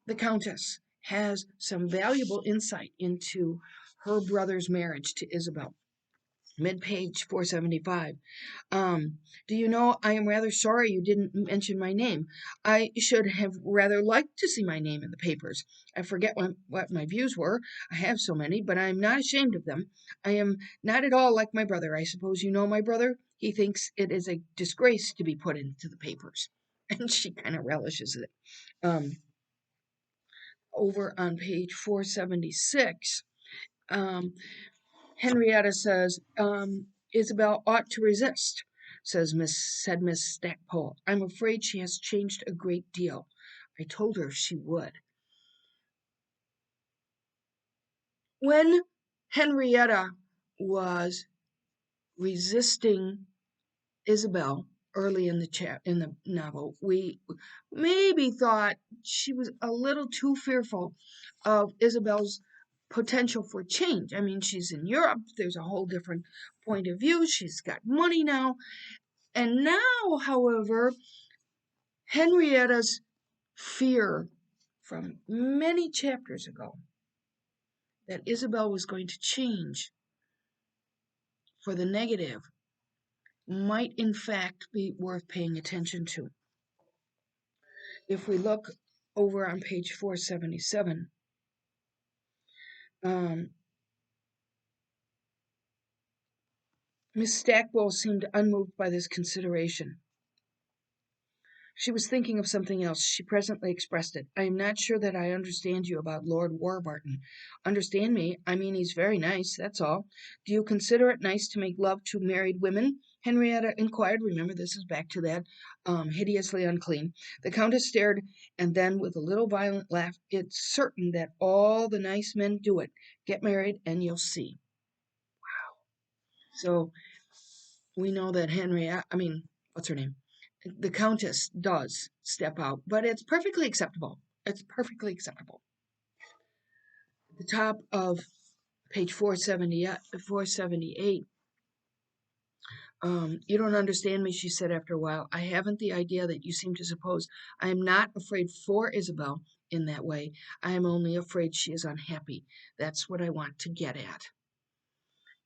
the Countess has some valuable insight into her brother's marriage to Isabel. Mid-page 475. Do you know, I am rather sorry you didn't mention my name. I should have rather liked to see my name in the papers. I forget what my views were. I have so many, but I am not ashamed of them. I am not at all like my brother. I suppose you know my brother? He thinks it is a disgrace to be put into the papers. And she kind of relishes it. Over on page 476, Henrietta says, Isabel ought to resist, said Miss Stackpole. I'm afraid she has changed a great deal. I told her she would. When Henrietta was resisting Isabel early in the novel, we maybe thought she was a little too fearful of Isabel's potential for change. I mean, she's in Europe, there's a whole different point of view. She's got money now. And now, however, Henrietta's fear from many chapters ago that Isabel was going to change for the negative might in fact be worth paying attention to. If we look over on page 477, Miss Stackpole seemed unmoved by this consideration. She was thinking of something else. She presently expressed it. I am not sure that I understand you about Lord Warburton. Understand me? I mean, he's very nice, that's all. Do you consider it nice to make love to married women? Henrietta inquired. Remember, this is back to that hideously unclean. The Countess stared, and then, with a little violent laugh, it's certain that all the nice men do it. Get married, and you'll see. So we know that what's her name? The Countess does step out, but it's perfectly acceptable. It's perfectly acceptable. At the top of page 478, you don't understand me, she said after a while. I haven't the idea that you seem to suppose. I am not afraid for Isabel in that way. I am only afraid she is unhappy. That's what I want to get at.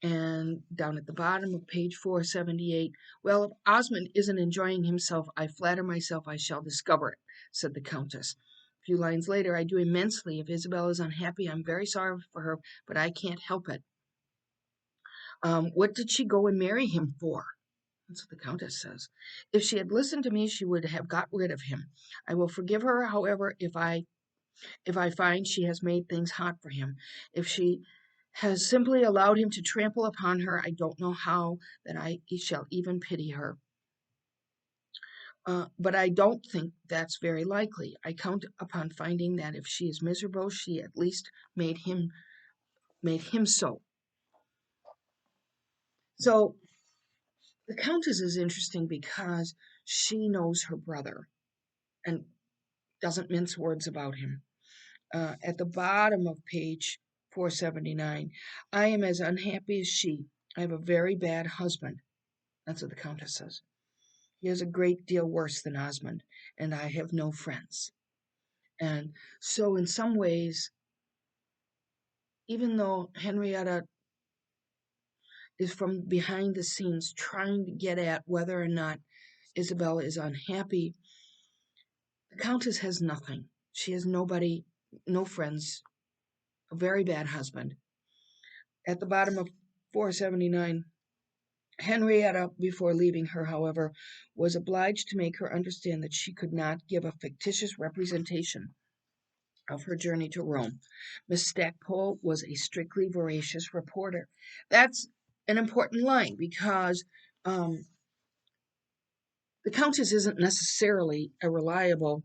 And down at the bottom of page 478, well, if Osmond isn't enjoying himself, I flatter myself I shall discover it, said the Countess. A few lines later, I do immensely. If Isabel is unhappy, I'm very sorry for her, but I can't help it. What did she go and marry him for? That's what the Countess says. If she had listened to me, she would have got rid of him. I will forgive her, however, if I find she has made things hot for him. If she has simply allowed him to trample upon her, I don't know how that I shall even pity her. But I don't think that's very likely. I count upon finding that if she is miserable, she at least made him so. So the Countess is interesting because she knows her brother and doesn't mince words about him. At the bottom of page 479, I am as unhappy as she. I have a very bad husband. That's what the Countess says. He is a great deal worse than Osmond, and I have no friends. And so, in some ways, even though Henrietta is from behind the scenes trying to get at whether or not Isabella is unhappy, the Countess has nothing. She has nobody, no friends, a very bad husband. At the bottom of 479, Henrietta, before leaving her, however, was obliged to make her understand that she could not give a fictitious representation of her journey to Rome. Miss Stackpole was a strictly veracious reporter. That's an important line because The Countess isn't necessarily a reliable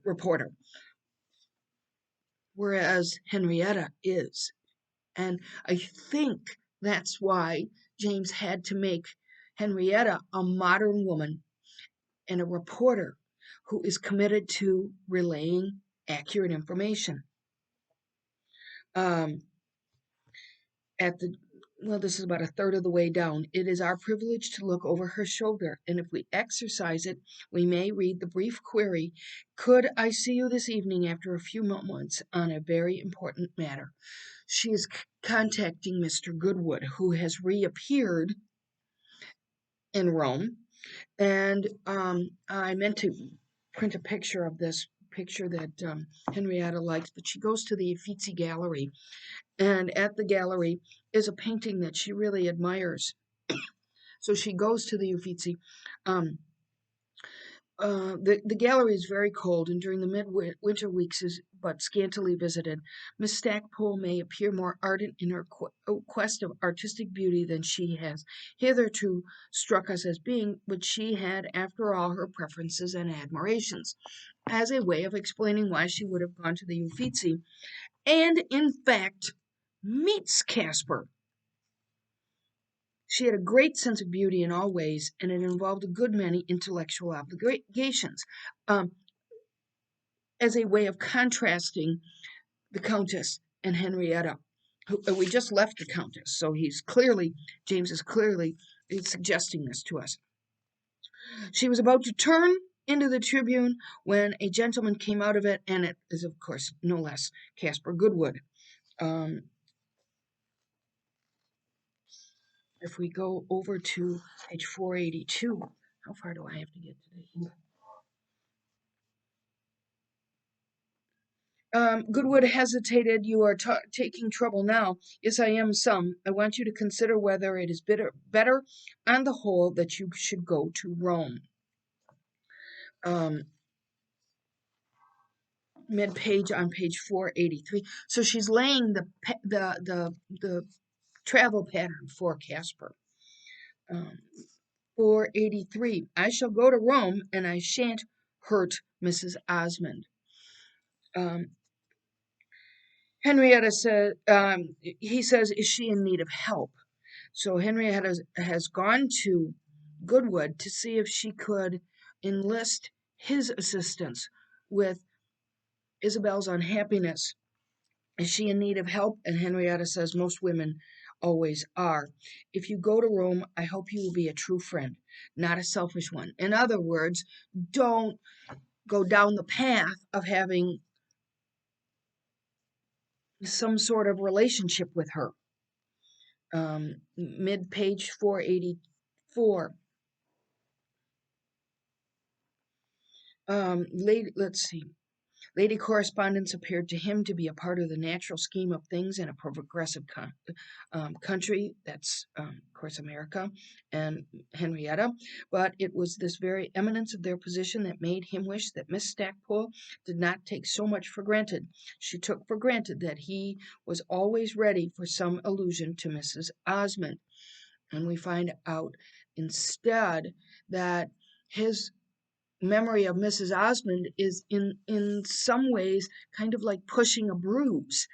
reporter, whereas Henrietta is. And I think that's why James had to make Henrietta a modern woman and a reporter who is committed to relaying accurate information. Um, at the well, this is about a third of the way down. It is our privilege to look over her shoulder, and if we exercise it, we may read the brief query, "Could I see you this evening after a few moments on a very important matter?" She is contacting Mr. Goodwood, who has reappeared in Rome. And I meant to print a picture of this picture that Henrietta likes, but she goes to the Uffizi Gallery, and at the gallery is a painting that she really admires. So she goes to the Uffizi. Um, the gallery is very cold, and during the midwinter weeks is but scantily visited. Miss Stackpole may appear more ardent in her quest of artistic beauty than she has hitherto struck us as being, but she had, after all, her preferences and admirations, as a way of explaining why she would have gone to the Uffizi, and in fact meets Caspar. She had a great sense of beauty in all ways, and it involved a good many intellectual obligations. Um, as a way of contrasting the Countess and Henrietta, who we just left the Countess, so James is clearly suggesting this to us. She was about to turn into the Tribune when a gentleman came out of it, and it is, of course, no less Caspar Goodwood. Um, if we go over to page 482, how far do I have to get today? Goodwood hesitated. "You are taking trouble now." "Yes, I am some. I want you to consider whether it is better, on the whole, that you should go to Rome." Um, mid-page on page 483. So she's laying the travel pattern for Caspar. 483. "I shall go to Rome, and I shan't hurt Mrs. Osmond." Um, Henrietta said, he says, "Is she in need of help?" So Henrietta has gone to Goodwood to see if she could enlist his assistance with Isabel's unhappiness. Is she in need of help? And Henrietta says, "Most women always are. If you go to Rome, I hope you will be a true friend, not a selfish one." In other words, don't go down the path of having some sort of relationship with her. Mid-page 484. Let's see. Lady correspondence appeared to him to be a part of the natural scheme of things in a progressive country, that's, of course, America and Henrietta, but it was this very eminence of their position that made him wish that Miss Stackpole did not take so much for granted. She took for granted that he was always ready for some allusion to Mrs. Osmond, and we find out instead that his memory of Mrs. Osmond is in some ways kind of like pushing a bruise.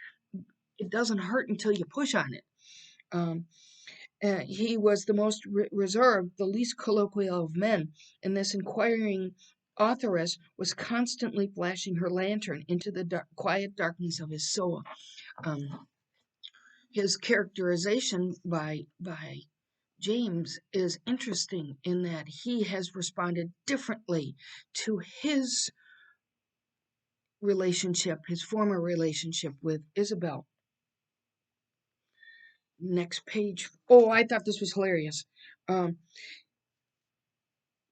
It doesn't hurt until you push on it. Um, he was the most reserved, the least colloquial of men, and this inquiring authoress was constantly flashing her lantern into the quiet darkness of his soul. His characterization by James is interesting in that he has responded differently to his relationship, his former relationship with Isabel. Next page. Oh, I thought this was hilarious. Um,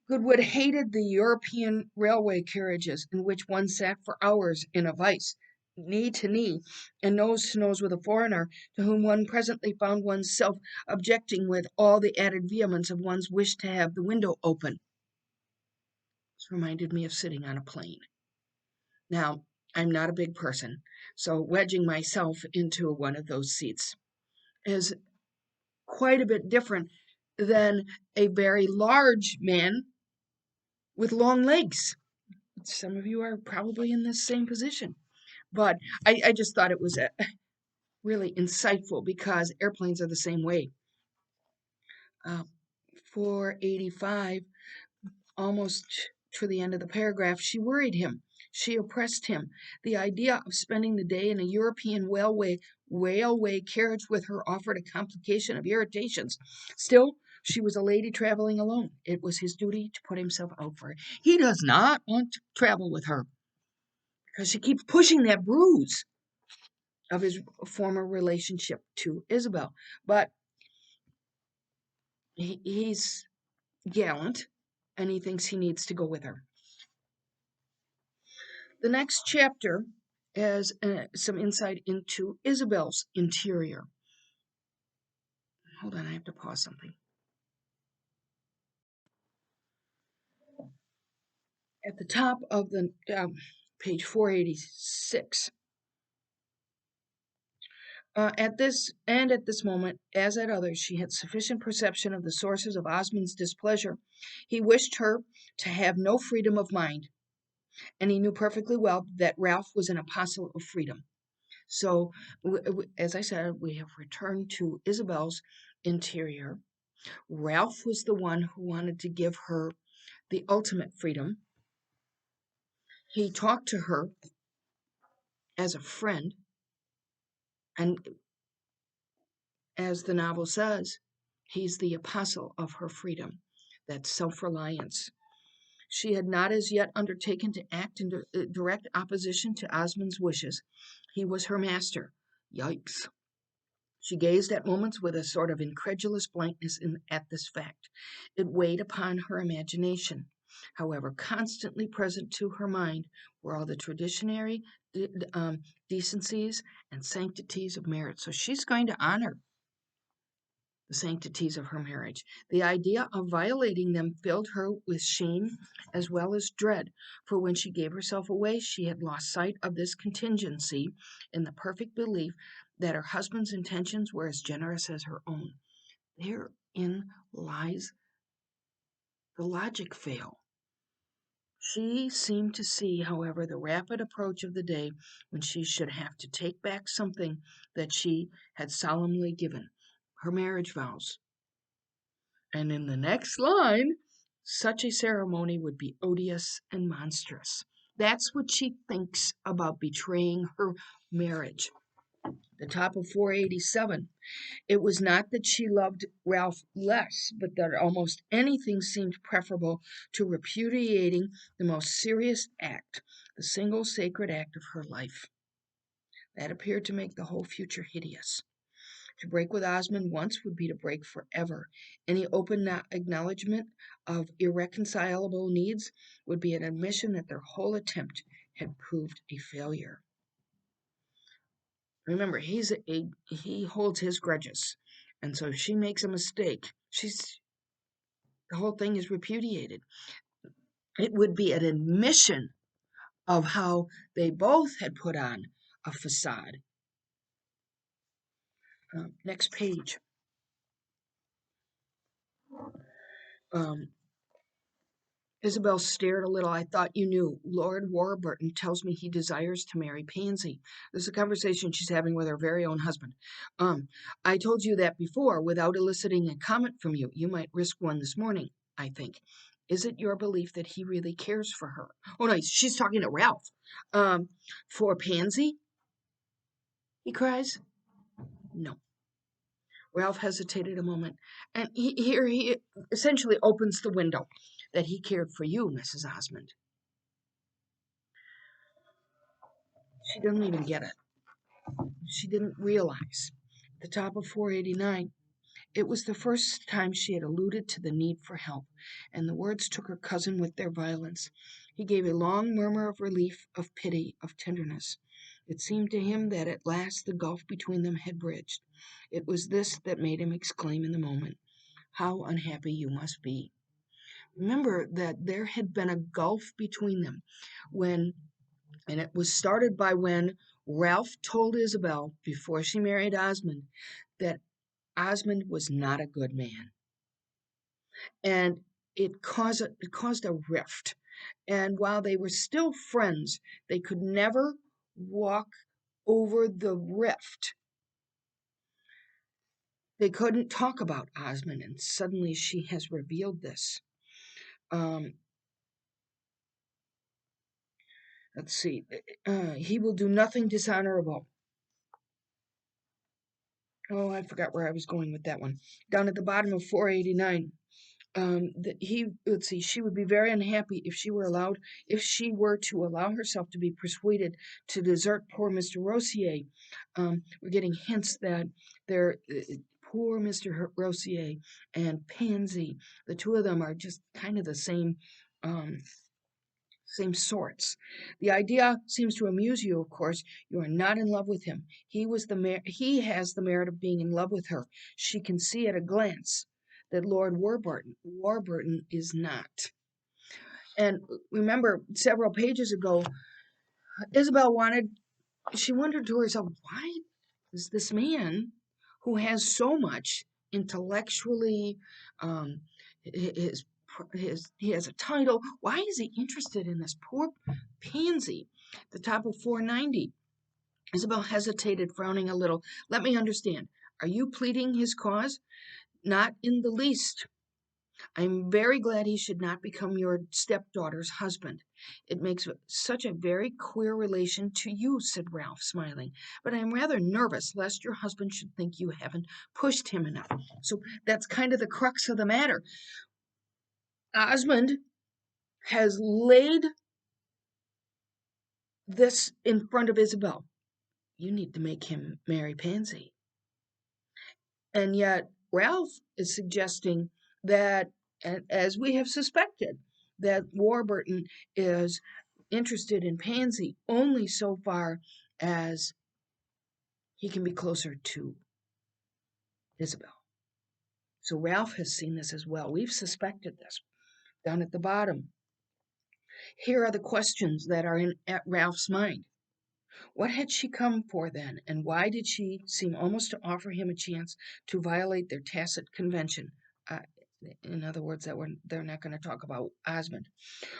Goodwood hated the European railway carriages in which one sat for hours in a vice, knee to knee, and nose to nose with a foreigner, to whom one presently found one's self objecting with all the added vehemence of one's wish to have the window open. This reminded me of sitting on a plane. Now, I'm not a big person, so wedging myself into one of those seats is quite a bit different than a very large man with long legs. Some of you are probably in this same position. But I just thought it was really insightful because airplanes are the same way. Uh, 485, almost to the end of the paragraph, she worried him. She oppressed him. The idea of spending the day in a European railway carriage with her offered a complication of irritations. Still, she was a lady traveling alone. It was his duty to put himself out for her. He does not want to travel with her because she keeps pushing that bruise of his former relationship to Isabel. But he's gallant and he thinks he needs to go with her. The next chapter has some insight into Isabel's interior. Hold on, I have to pause something. At the top of the page 486. At this moment, as at others, she had sufficient perception of the sources of Osmond's displeasure. He wished her to have no freedom of mind, and he knew perfectly well that Ralph was an apostle of freedom. So, as I said, we have returned to Isabel's interior. Ralph was the one who wanted to give her the ultimate freedom. He talked to her as a friend, and as the novel says, he's the apostle of her freedom, that self-reliance. She had not as yet undertaken to act in direct opposition to Osmond's wishes. He was her master. Yikes. She gazed at moments with a sort of incredulous blankness at this fact. It weighed upon her imagination. However, constantly present to her mind were all the traditionary decencies and sanctities of marriage. So she's going to honor the sanctities of her marriage. The idea of violating them filled her with shame as well as dread, for when she gave herself away, she had lost sight of this contingency in the perfect belief that her husband's intentions were as generous as her own. Therein lies the logic fail. She seemed to see, however, the rapid approach of the day when she should have to take back something that she had solemnly given, her marriage vows. And in the next line, such a ceremony would be odious and monstrous. That's what she thinks about betraying her marriage. The top of 487. It was not that she loved Ralph less, but that almost anything seemed preferable to repudiating the most serious act, the single sacred act of her life. That appeared to make the whole future hideous. To break with Osmond once would be to break forever. Any open acknowledgement of irreconcilable needs would be an admission that their whole attempt had proved a failure. Remember, he holds his grudges, and so if she makes a mistake, the whole thing is repudiated. It would be an admission of how they both had put on a facade. Next page. Isabel stared a little. I thought you knew. Lord Warburton tells me he desires to marry Pansy. This is a conversation she's having with her very own husband. I told you that before without eliciting a comment from you. You might risk one this morning, I think. Is it your belief that he really cares for her? Oh, no, she's talking to Ralph. For Pansy? He cries. No. Ralph hesitated a moment, and he essentially opens the window that he cared for you, Mrs. Osmond. She doesn't even get it. She didn't realize. At the top of 489, it was the first time she had alluded to the need for help, and the words took her cousin with their violence. He gave a long murmur of relief, of pity, of tenderness. It seemed to him that at last the gulf between them had bridged. It was this that made him exclaim in the moment, "How unhappy you must be." Remember that there had been a gulf between them and it was started by when Ralph told Isabel before she married Osmond that Osmond was not a good man. and it caused a rift. And while they were still friends, they could never walk over the rift. They couldn't talk about Osmond, and suddenly she has revealed this. Um, let's see. He will do nothing dishonorable. Oh, I forgot where I was going with that one. Down at the bottom of 489. Let's see, she would be very unhappy if she were to allow herself to be persuaded to desert poor Mr. Rossier. We're getting hints that they're poor Mr. Rossier and Pansy, the two of them are just kind of the same sorts. The idea seems to amuse you, of course. You are not in love with him. He has the merit of being in love with her. She can see at a glance that Lord Warburton is not. And remember, several pages ago, Isabel wondered to herself, why is this man who has so much intellectually, um, his he has a title. Why is he interested in this poor pansy? The top of 490. Isabel hesitated, frowning a little. Let me understand. Are you pleading his cause? Not in the least. I'm very glad he should not become your stepdaughter's husband. It makes such a very queer relation to you, said Ralph, smiling. But I'm rather nervous lest your husband should think you haven't pushed him enough. So that's kind of the crux of the matter. Osmond has laid this in front of Isabel. You need to make him marry Pansy. And yet, Ralph is suggesting that, as we have suspected, that Warburton is interested in Pansy only so far as he can be closer to Isabel. So Ralph has seen this as well. We've suspected this. Down at the bottom, here are the questions that are in at Ralph's mind. What had she come for then, and why did she seem almost to offer him a chance to violate their tacit convention? Uh, in other words, they're not going to talk about Osmond.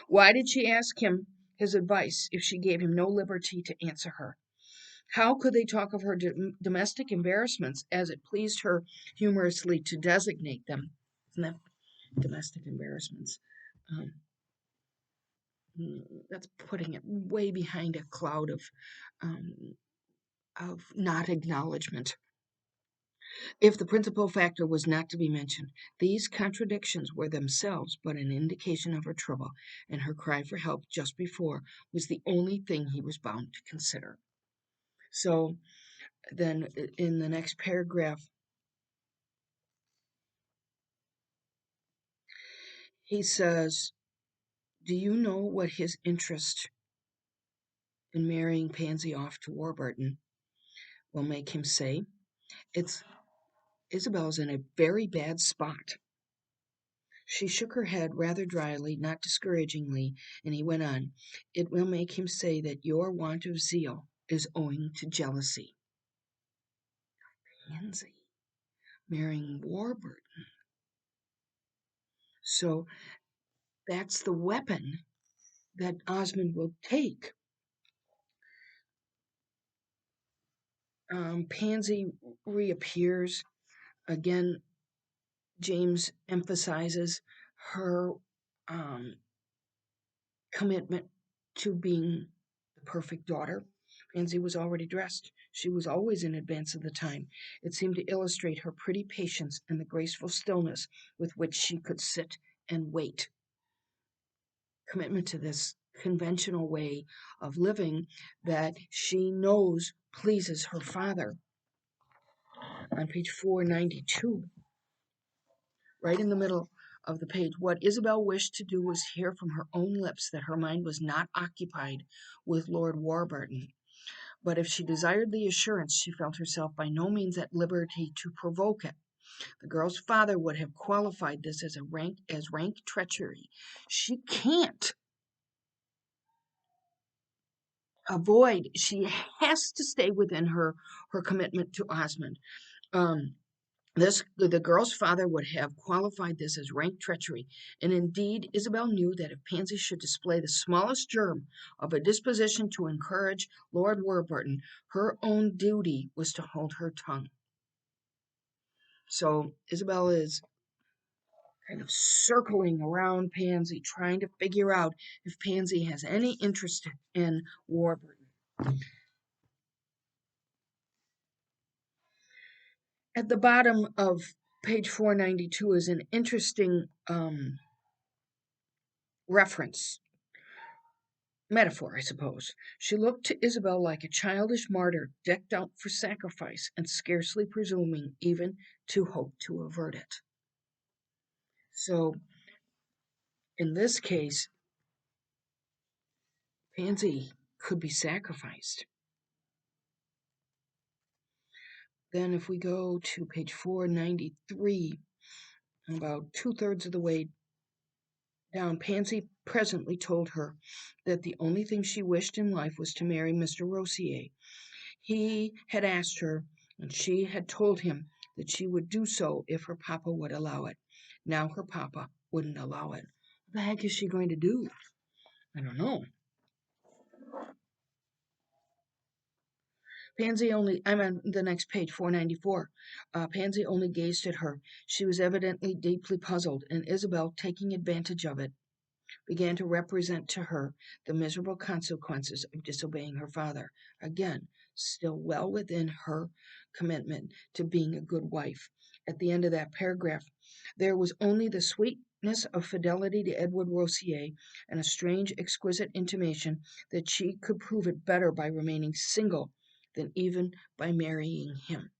Why did she ask him his advice if she gave him no liberty to answer her? How could they talk of her domestic embarrassments as it pleased her humorously to designate them? Isn't that domestic embarrassments? Um, that's putting it way behind a cloud um, of not acknowledgement. If the principal factor was not to be mentioned, these contradictions were themselves but an indication of her trouble, and her cry for help just before was the only thing he was bound to consider. So then, in the next paragraph, he says, do you know what his interest in marrying Pansy off to Warburton will make him say? It's Isabel's in a very bad spot. She shook her head rather dryly, not discouragingly, and he went on, it will make him say that your want of zeal is owing to jealousy. Pansy marrying Warburton. So that's the weapon that Osmond will take. Pansy reappears. Again, James emphasizes her um, commitment to being the perfect daughter. Pansy was already dressed. She was always in advance of the time. It seemed to illustrate her pretty patience and the graceful stillness with which she could sit and wait. Commitment to this conventional way of living that she knows pleases her father. On page 492, right in the middle of the page, what Isabel wished to do was hear from her own lips that her mind was not occupied with Lord Warburton. But if she desired the assurance, she felt herself by no means at liberty to provoke it. The girl's father would have qualified this as rank treachery. She can't avoid. She has to stay within her commitment to Osmond. Um, The girl's father would have qualified this as rank treachery, and indeed Isabel knew that if Pansy should display the smallest germ of a disposition to encourage Lord Warburton, her own duty was to hold her tongue. So Isabel is kind of circling around Pansy, trying to figure out if Pansy has any interest in Warburton. At the bottom of page 492 is an interesting reference, metaphor, I suppose. She looked to Isabel like a childish martyr decked out for sacrifice and scarcely presuming even to hope to avert it. So, in this case, Pansy could be sacrificed. Then, if we go to page 493, about 2/3 of the way down, Pansy presently told her that the only thing she wished in life was to marry Mr. Rossier. He had asked her, and she had told him that she would do so if her papa would allow it. Now her papa wouldn't allow it. What the heck is she going to do? I don't know. I'm on the next page, 494. Pansy only gazed at her. She was evidently deeply puzzled, and Isabel, taking advantage of it, began to represent to her the miserable consequences of disobeying her father. Again, still well within her commitment to being a good wife. At the end of that paragraph, there was only the sweetness of fidelity to Edward Rossier and a strange, exquisite intimation that she could prove it better by remaining single than even by marrying him.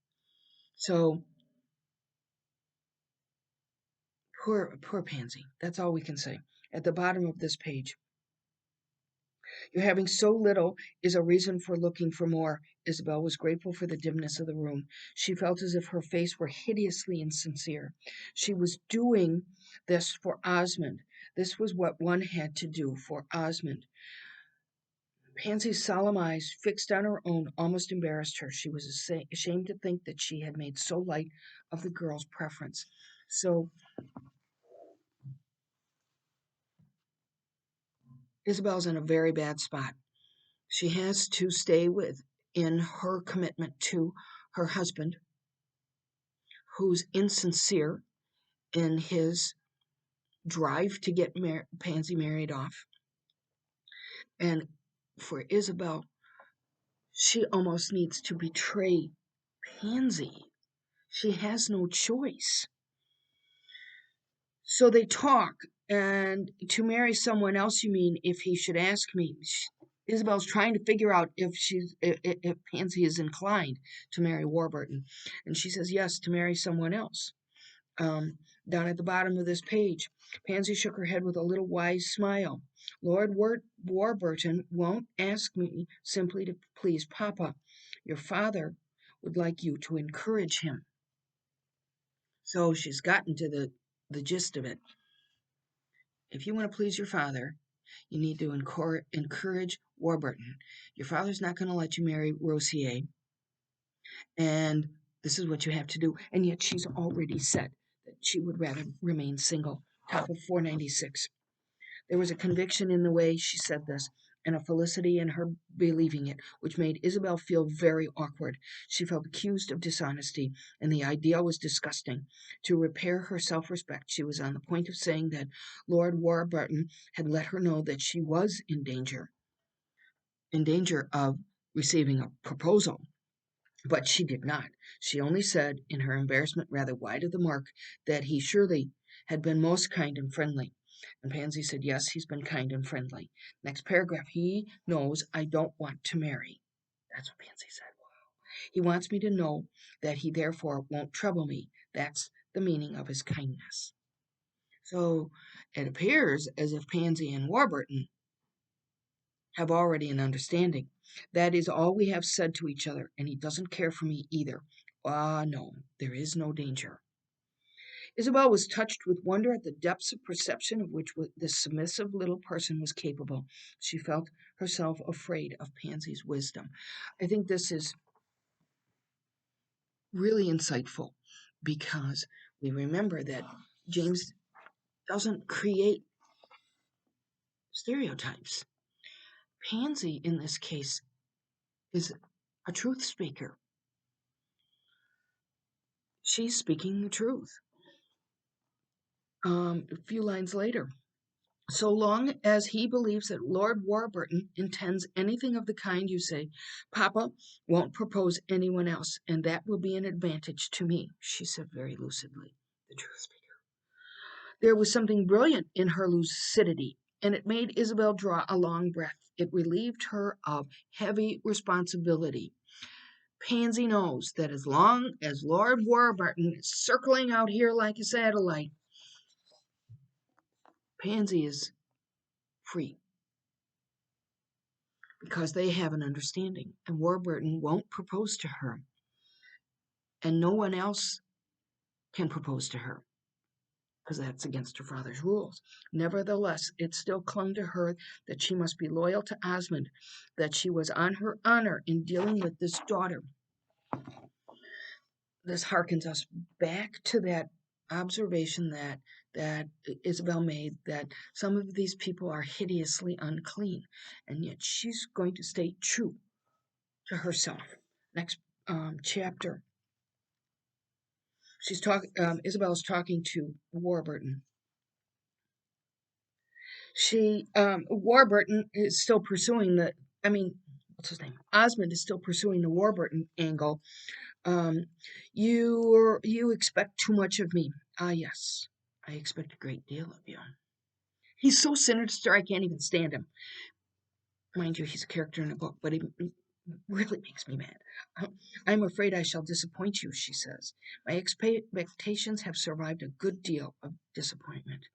So, poor Pansy. That's all we can say. At the bottom of this page, your having so little is a reason for looking for more. Isabel was grateful for the dimness of the room. She felt as if her face were hideously insincere. She was doing this for Osmond. This was what one had to do for Osmond. Pansy's solemn eyes, fixed on her own, almost embarrassed her. She was ashamed to think that she had made so light of the girl's preference. So Isabel's in a very bad spot. She has to stay in her commitment to her husband, who's insincere in his drive to get Pansy married off. And for Isabel, she almost needs to betray Pansy. She has no choice. So they talk, and to marry someone else, you mean, if he should ask me? Isabel's trying to figure out if Pansy is inclined to marry Warburton, and she says yes, to marry someone else. Down at the bottom of this page, Pansy shook her head with a little wise smile. Lord Warburton won't ask me simply to please Papa. Your father would like you to encourage him. So she's gotten to the gist of it. If you want to please your father, you need to encourage Warburton. Your father's not going to let you marry Rossier, and this is what you have to do. And yet she's already said that she would rather remain single. Top of 496. There was a conviction in the way she said this, and a felicity in her believing it, which made Isabel feel very awkward. She felt accused of dishonesty, and the idea was disgusting. To repair her self-respect, she was on the point of saying that Lord Warburton had let her know that she was in danger of receiving a proposal. But she did not. She only said, in her embarrassment rather wide of the mark, that he surely had been most kind and friendly. And Pansy said, yes, he's been kind and friendly. Next paragraph, he knows I don't want to marry. That's what Pansy said. Wow. He wants me to know that he therefore won't trouble me. That's the meaning of his kindness. So it appears as if Pansy and Warburton have already an understanding. That is all we have said to each other, and he doesn't care for me either. Ah, no, there is no danger. Isabel was touched with wonder at the depths of perception of which this submissive little person was capable. She felt herself afraid of Pansy's wisdom. I think this is really insightful. because we remember that James doesn't create stereotypes. Pansy, in this case, is a truth speaker. She's speaking the truth. A few lines later, so long as he believes that Lord Warburton intends anything of the kind you say, Papa won't propose anyone else, and that will be an advantage to me, she said very lucidly. The truth speaker. There was something brilliant in her lucidity, and it made Isabel draw a long breath. It relieved her of heavy responsibility. Pansy knows that as long as Lord Warburton is circling out here like a satellite, Pansy is free because they have an understanding, and Warburton won't propose to her, and no one else can propose to her because that's against her father's rules. Nevertheless, it still clung to her that she must be loyal to Osmond, that she was on her honor in dealing with this daughter. This harkens us back to that observation that Isabel made, that some of these people are hideously unclean, and yet she's going to stay true to herself. Next chapter, she's talking. Isabel's talking to Warburton. Warburton is still pursuing the. I mean, what's his name? Osmond is still pursuing the Warburton angle. You expect too much of me. Ah, yes, I expect a great deal of you. He's so sinister I can't even stand him. Mind you, he's a character in a book, but he really makes me mad. I'm afraid I shall disappoint you, she says. My expectations have survived a good deal of disappointment.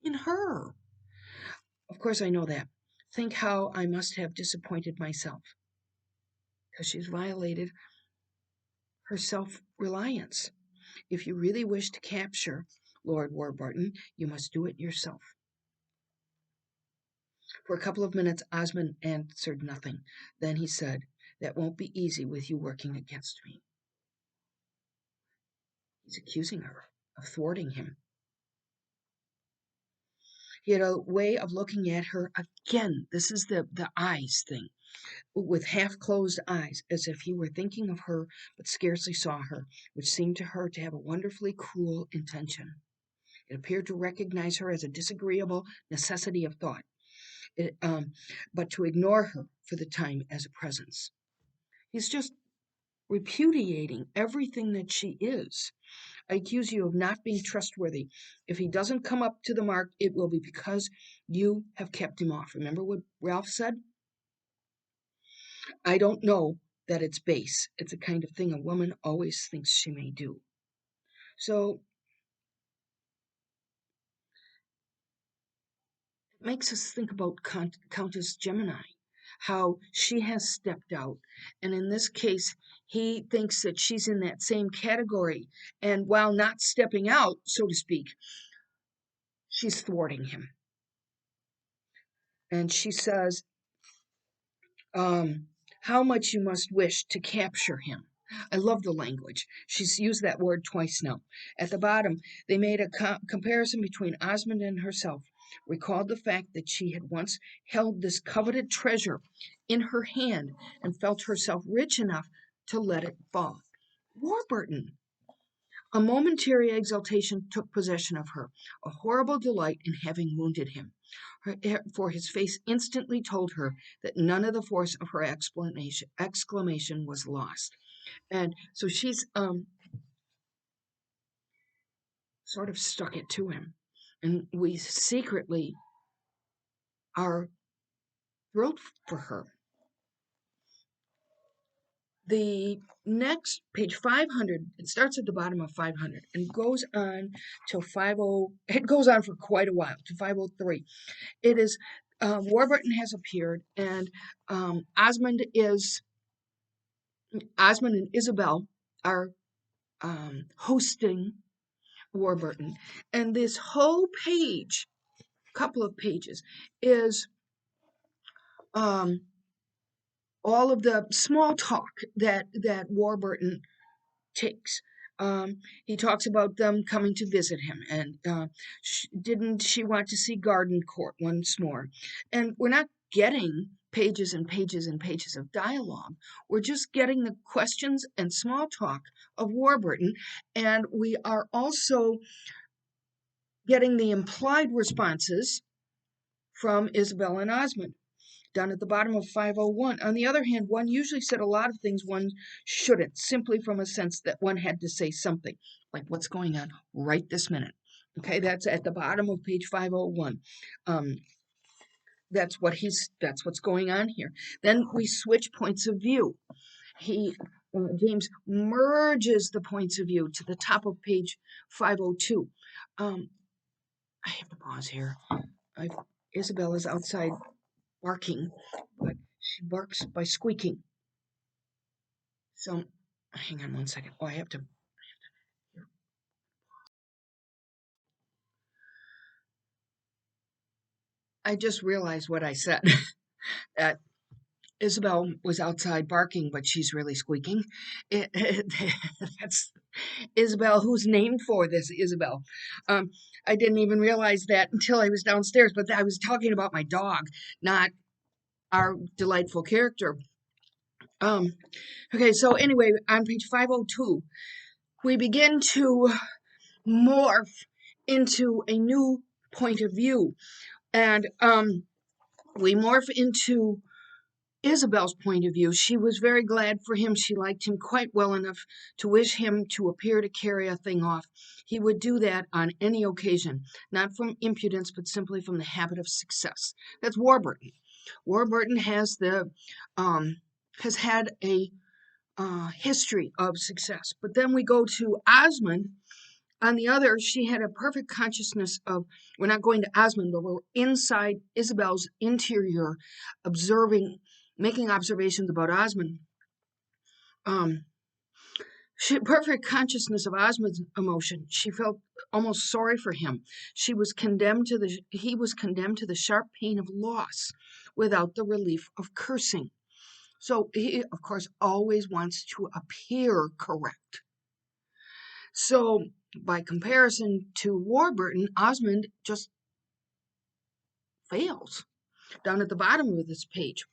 In her. Of course, I know that. Think how I must have disappointed myself. Because she's violated her self reliance. If you really wish to capture Lord Warburton, you must do it yourself. For a couple of minutes, Osmond answered nothing. Then he said, That won't be easy with you working against me. He's accusing her of thwarting him. He had a way of looking at her again. This is the eyes thing, with half closed eyes, as if he were thinking of her but scarcely saw her, which seemed to her to have a wonderfully cruel intention. It appeared to recognize her as a disagreeable necessity of thought, but to ignore her for the time as a presence. He's just repudiating everything that she is. I accuse you of not being trustworthy. If he doesn't come up to the mark, it will be because you have kept him off. Remember what Ralph said? I don't know that it's base. It's a kind of thing a woman always thinks she may do. So it makes us think about Countess Gemini, how she has stepped out. And in this case, he thinks that she's in that same category. And while not stepping out, so to speak, she's thwarting him. And she says, how much you must wish to capture him. I love the language. She's used that word twice now. At the bottom, they made a comparison between Osmond and herself, recalled the fact that she had once held this coveted treasure in her hand and felt herself rich enough to let it fall. Warburton. A momentary exultation took possession of her, a horrible delight in having wounded him, for his face instantly told her that none of the force of her exclamation was lost. And so she's sort of stuck it to him. And we secretly are thrilled for her. The next page 500, it starts at the bottom of 500 and goes on till 50. It goes on for quite a while to 503. It is Warburton has appeared, and Osmond and Isabel are hosting Warburton, and this whole page, couple of pages, is all of the small talk that Warburton takes. He talks about them coming to visit him, and didn't she want to see Garden Court once more? And we're not getting pages and pages and pages of dialogue. We're just getting the questions and small talk of Warburton, and we are also getting the implied responses from Isabel and Osmond down at the bottom of 501. On the other hand, one usually said a lot of things one shouldn't, simply from a sense that one had to say something, like what's going on right this minute. Okay, that's at the bottom of page 501. That's what's going on here. Then we switch points of view. James merges the points of view to the top of page 502. I have to pause here. Isabel is outside barking, but she barks by squeaking. So, hang on one second. Oh, I just realized what I said. That Isabel was outside barking, but she's really squeaking. That's Isabel, who's named for this Isabel. Um, I didn't even realize that until I was downstairs, but I was talking about my dog, not our delightful character. Okay, so anyway, on page 502, we begin to morph into a new point of view. And we morph into Isabel's point of view. She was very glad for him. She liked him quite well enough to wish him to appear to carry a thing off. He would do that on any occasion, not from impudence, but simply from the habit of success. That's Warburton. Warburton has had a history of success. But then we go to Osmond. On the other, she had a perfect consciousness of, we're not going to Osmond, but we're inside Isabel's interior, making observations about Osmond. She had perfect consciousness of Osmond's emotion. She felt almost sorry for him. He was condemned to the sharp pain of loss without the relief of cursing. So he, of course, always wants to appear correct. So by comparison to Warburton, Osmond just fails. Down at the bottom of this page,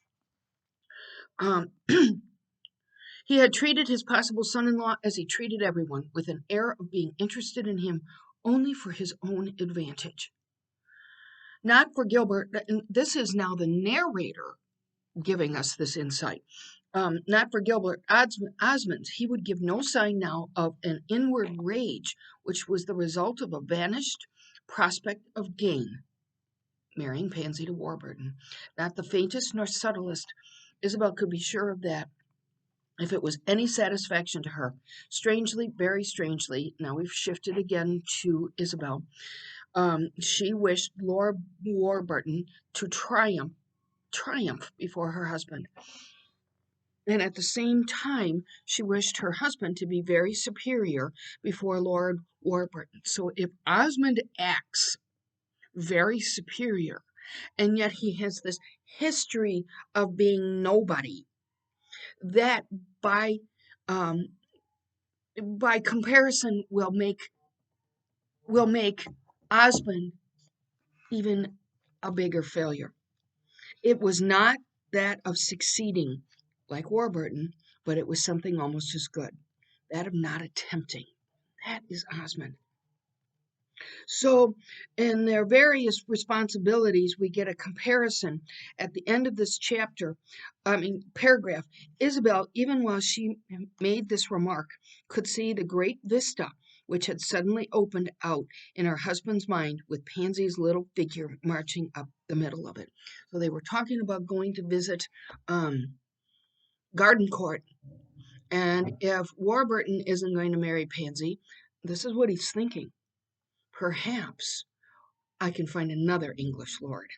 he had treated his possible son-in-law as he treated everyone, with an air of being interested in him only for his own advantage. Not for Gilbert, and this is now the narrator giving us this insight. Not for Gilbert Osmond, he would give no sign now of an inward rage, which was the result of a vanished prospect of gain. Marrying Pansy to Warburton. Not the faintest nor subtlest. Isabel could be sure of that. If it was any satisfaction to her. Strangely, very strangely, now we've shifted again to Isabel. She wished Lord Warburton to triumph before her husband. And at the same time, she wished her husband to be very superior before Lord Warburton. So if Osmond acts very superior, and yet he has this history of being nobody, that by comparison will make Osmond even a bigger failure. It was not that of succeeding like Warburton, but it was something almost as good, that of not attempting. That is Osmond. So, in their various responsibilities, we get a comparison at the end of this paragraph. Isabel, even while she made this remark, could see the great vista which had suddenly opened out in her husband's mind, with Pansy's little figure marching up the middle of it. So they were talking about going to visit Garden Court. And if Warburton isn't going to marry Pansy, this is what he's thinking. Perhaps I can find another English lord.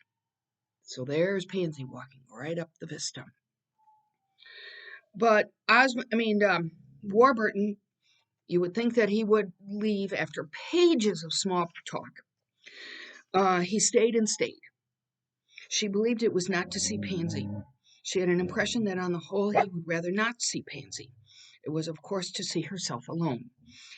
So there's Pansy walking right up the vista. But Warburton, you would think that he would leave after pages of small talk. He stayed and stayed. She believed it was not to see Pansy. She had an impression that on the whole he would rather not see Pansy. It was, of course, to see herself alone.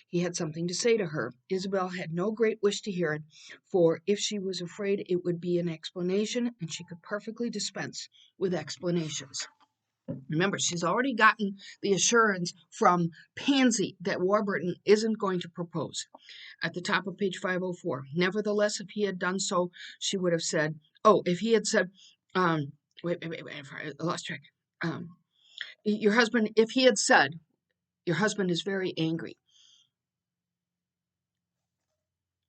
He had something to say to her. Isabel had no great wish to hear it, for if she was afraid it would be an explanation, and she could perfectly dispense with explanations. Remember, she's already gotten the assurance from Pansy that Warburton isn't going to propose. At the top of page 504. Nevertheless, if he had done so, she would have said, if he had said, wait, I lost track. Your husband, if he had said, your husband is very angry.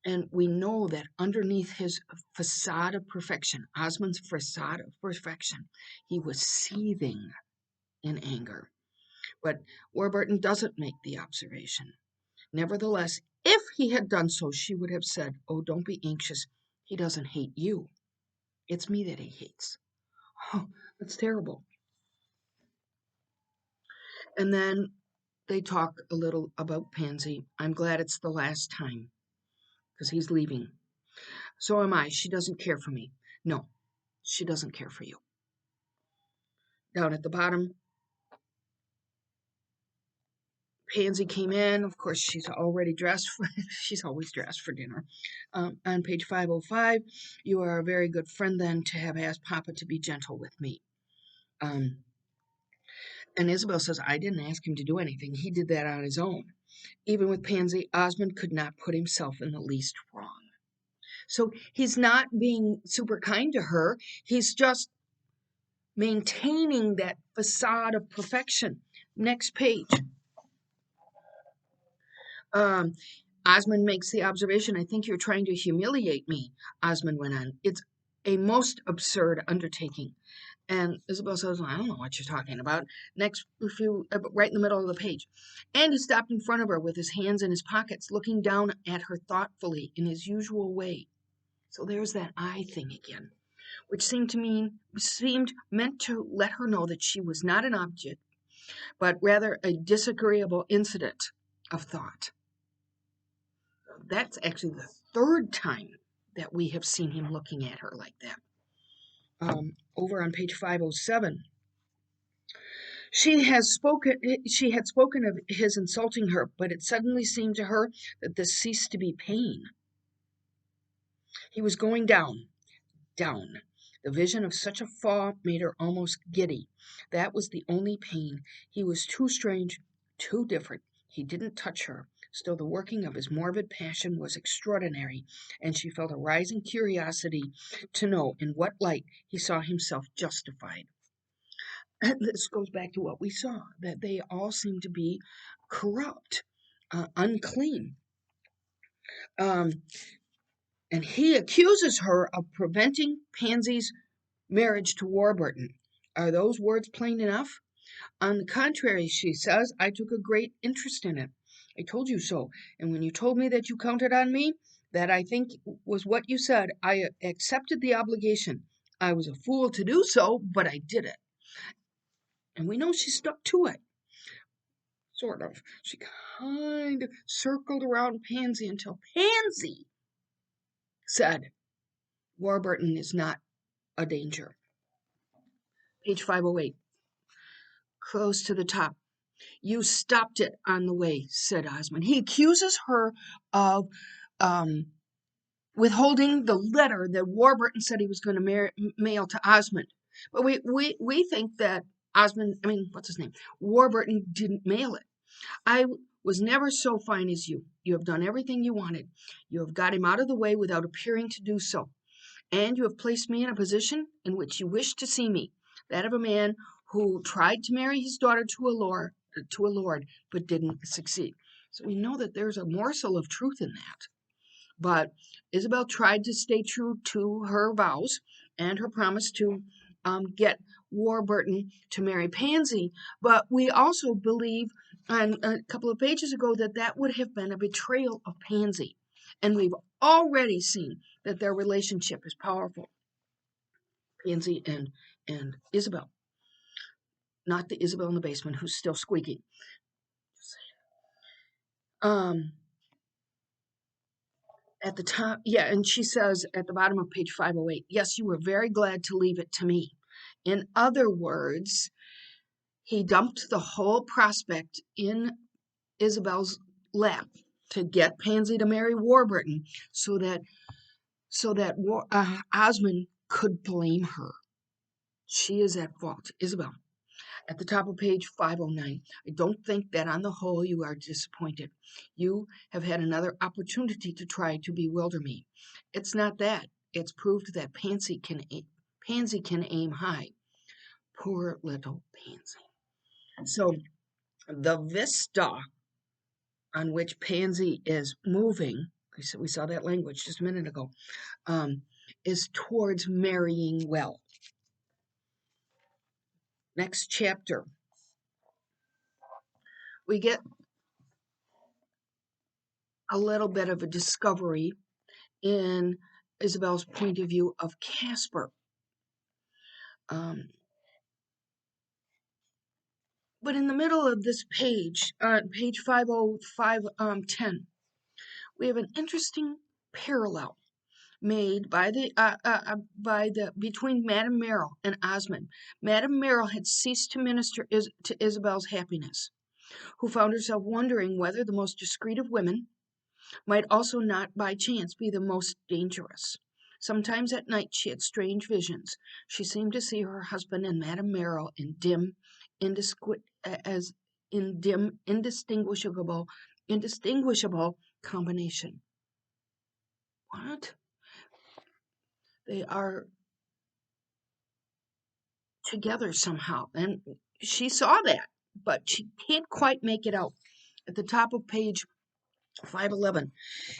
And we know that underneath his facade of perfection, Osmond's facade of perfection, he was seething in anger. But Warburton doesn't make the observation. Nevertheless, if he had done so, she would have said, "Oh, don't be anxious. He doesn't hate you. It's me that he hates." Oh, that's terrible. And then they talk a little about Pansy. I'm glad it's the last time, because he's leaving. So am I. She doesn't care for me. No, she doesn't care for you. Down at the bottom, Pansy came in. Of course, she's already dressed. She's always dressed for dinner. On page 505, you are a very good friend then to have asked Papa to be gentle with me. And Isabel says, I didn't ask him to do anything. He did that on his own. Even with Pansy, Osmond could not put himself in the least wrong. So he's not being super kind to her. He's just maintaining that facade of perfection. Next page. Osmond makes the observation, I think you're trying to humiliate me, Osmond went on. It's a most absurd undertaking. And Isabel says, well, I don't know what you're talking about. Next, right in the middle of the page. And he stopped in front of her with his hands in his pockets, looking down at her thoughtfully in his usual way. So there's that eye thing again, which seemed meant to let her know that she was not an object, but rather a disagreeable incident of thought. That's actually the third time that we have seen him looking at her like that. Over on page 507, she had spoken of his insulting her, but it suddenly seemed to her that this ceased to be pain. He was going down. The vision of such a fall made her almost giddy. That was the only pain. He was too strange, too different. He didn't touch her. Still, the working of his morbid passion was extraordinary, and she felt a rising curiosity to know in what light he saw himself justified. And this goes back to what we saw, that they all seem to be corrupt, unclean. And he accuses her of preventing Pansy's marriage to Warburton. Are those words plain enough? On the contrary, she says, I took a great interest in it. I told you so. And when you told me that you counted on me, that I think was what you said, I accepted the obligation. I was a fool to do so, but I did it. And we know she stuck to it. Sort of. She kind of circled around Pansy until Pansy said, Warburton is not a danger. Page 508. Close to the top. You stopped it on the way, said Osmond. He accuses her of withholding the letter that Warburton said he was going to mail to Osmond. But we think that Warburton didn't mail it. I was never so fine as you. You have done everything you wanted. You have got him out of the way without appearing to do so. And you have placed me in a position in which you wish to see me, that of a man who tried to marry his daughter to a lord, but didn't succeed. So we know that there's a morsel of truth in that. But Isabel tried to stay true to her vows and her promise to get Warburton to marry Pansy. But we also believe, a couple of pages ago, that would have been a betrayal of Pansy. And we've already seen that their relationship is powerful. Pansy and Isabel. Not the Isabel in the basement who's still squeaking. At the top, and she says at the bottom of page 508, yes, you were very glad to leave it to me. In other words, He dumped the whole prospect in Isabel's lap to get Pansy to marry Warburton so that Osmond could blame her. She is at fault, Isabel. At the top of page 509, I don't think that on the whole you are disappointed. You have had another opportunity to try to bewilder me. It's not that. It's proved that Pansy can aim high. Poor little Pansy. So the vista on which Pansy is moving, we saw that language just a minute ago, is towards marrying well. Next chapter, we get a little bit of a discovery in Isabel's point of view of Caspar. But in the middle of this page, page 50510, we have an interesting parallel made by between Madame Merrill and Osmond. Madame Merrill had ceased to minister to Isabel's happiness, who found herself wondering whether the most discreet of women might also not by chance be the most dangerous. Sometimes at night she had strange visions. She seemed to see her husband and Madame Merrill in dim, indistinguishable combination. What? They are together somehow, and she saw that, but she can't quite make it out. At the top of page 511,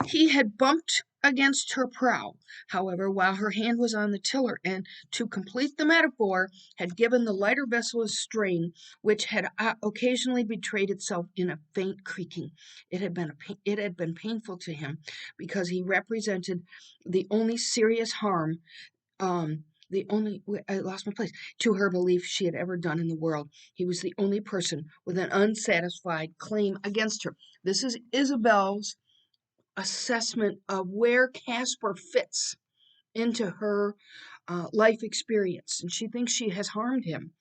he had bumped against her prow, however, while her hand was on the tiller, and to complete the metaphor, had given the lighter vessel a strain which had occasionally betrayed itself in a faint creaking. It had been painful to him because he represented the only serious harm, I lost my place, to her belief she had ever done in the world. He was the only person with an unsatisfied claim against her. This is Isabel's assessment of where Caspar fits into her life experience, and she thinks she has harmed him.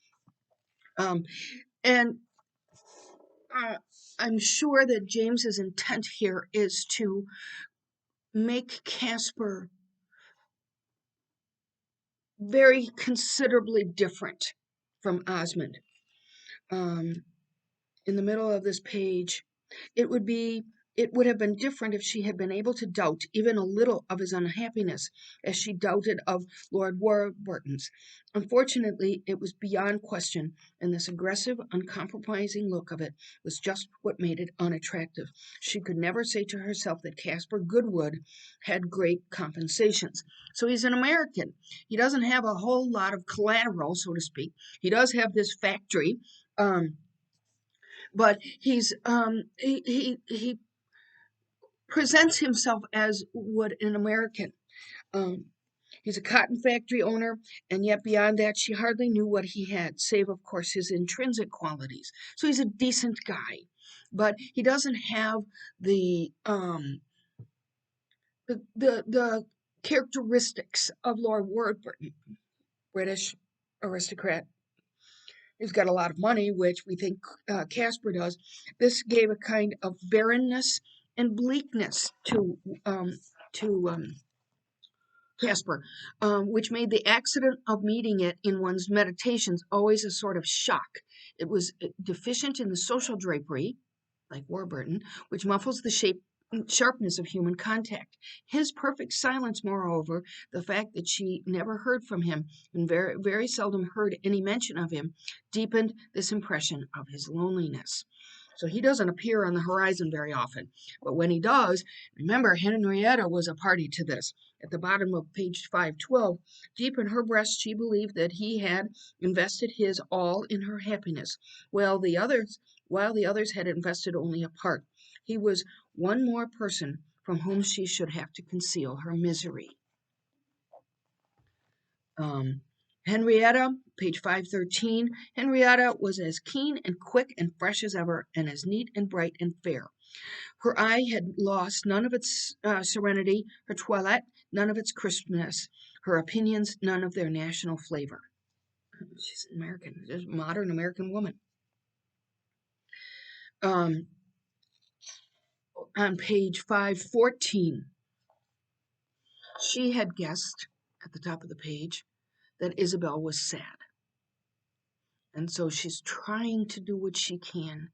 And I'm sure that James's intent here is to make Caspar very considerably different from Osmond. In the middle of this page, it would have been different if she had been able to doubt even a little of his unhappiness, as she doubted of Lord Warburton's. Unfortunately, it was beyond question, and this aggressive, uncompromising look of it was just what made it unattractive. She could never say to herself that Caspar Goodwood had great compensations. So he's an American. He doesn't have a whole lot of collateral, so to speak. He does have this factory, but he presents himself as would an American. He's a cotton factory owner, and yet beyond that, she hardly knew what he had, save, of course, his intrinsic qualities. So he's a decent guy, but he doesn't have the characteristics of Lord Warburton, British aristocrat. He's got a lot of money, which we think Caspar does. This gave a kind of barrenness and bleakness to Caspar, which made the accident of meeting it in one's meditations always a sort of shock. It was deficient in the social drapery, like Warburton, which muffles the sharpness of human contact. His perfect silence, moreover, the fact that she never heard from him and very, very seldom heard any mention of him, deepened this impression of his loneliness. So he doesn't appear on the horizon very often. But when he does, remember, Henrietta was a party to this. At the bottom of page 512, deep in her breast, she believed that he had invested his all in her happiness, while the others had invested only a part. He was one more person from whom she should have to conceal her misery. Henrietta, page 513. Henrietta was as keen and quick and fresh as ever, and as neat and bright and fair. Her eye had lost none of its serenity, her toilette none of its crispness, her opinions none of their national flavor. She's an American, a modern American woman. on page 514, she had guessed at the top of the page that Isabel was sad. And so she's trying to do what she can.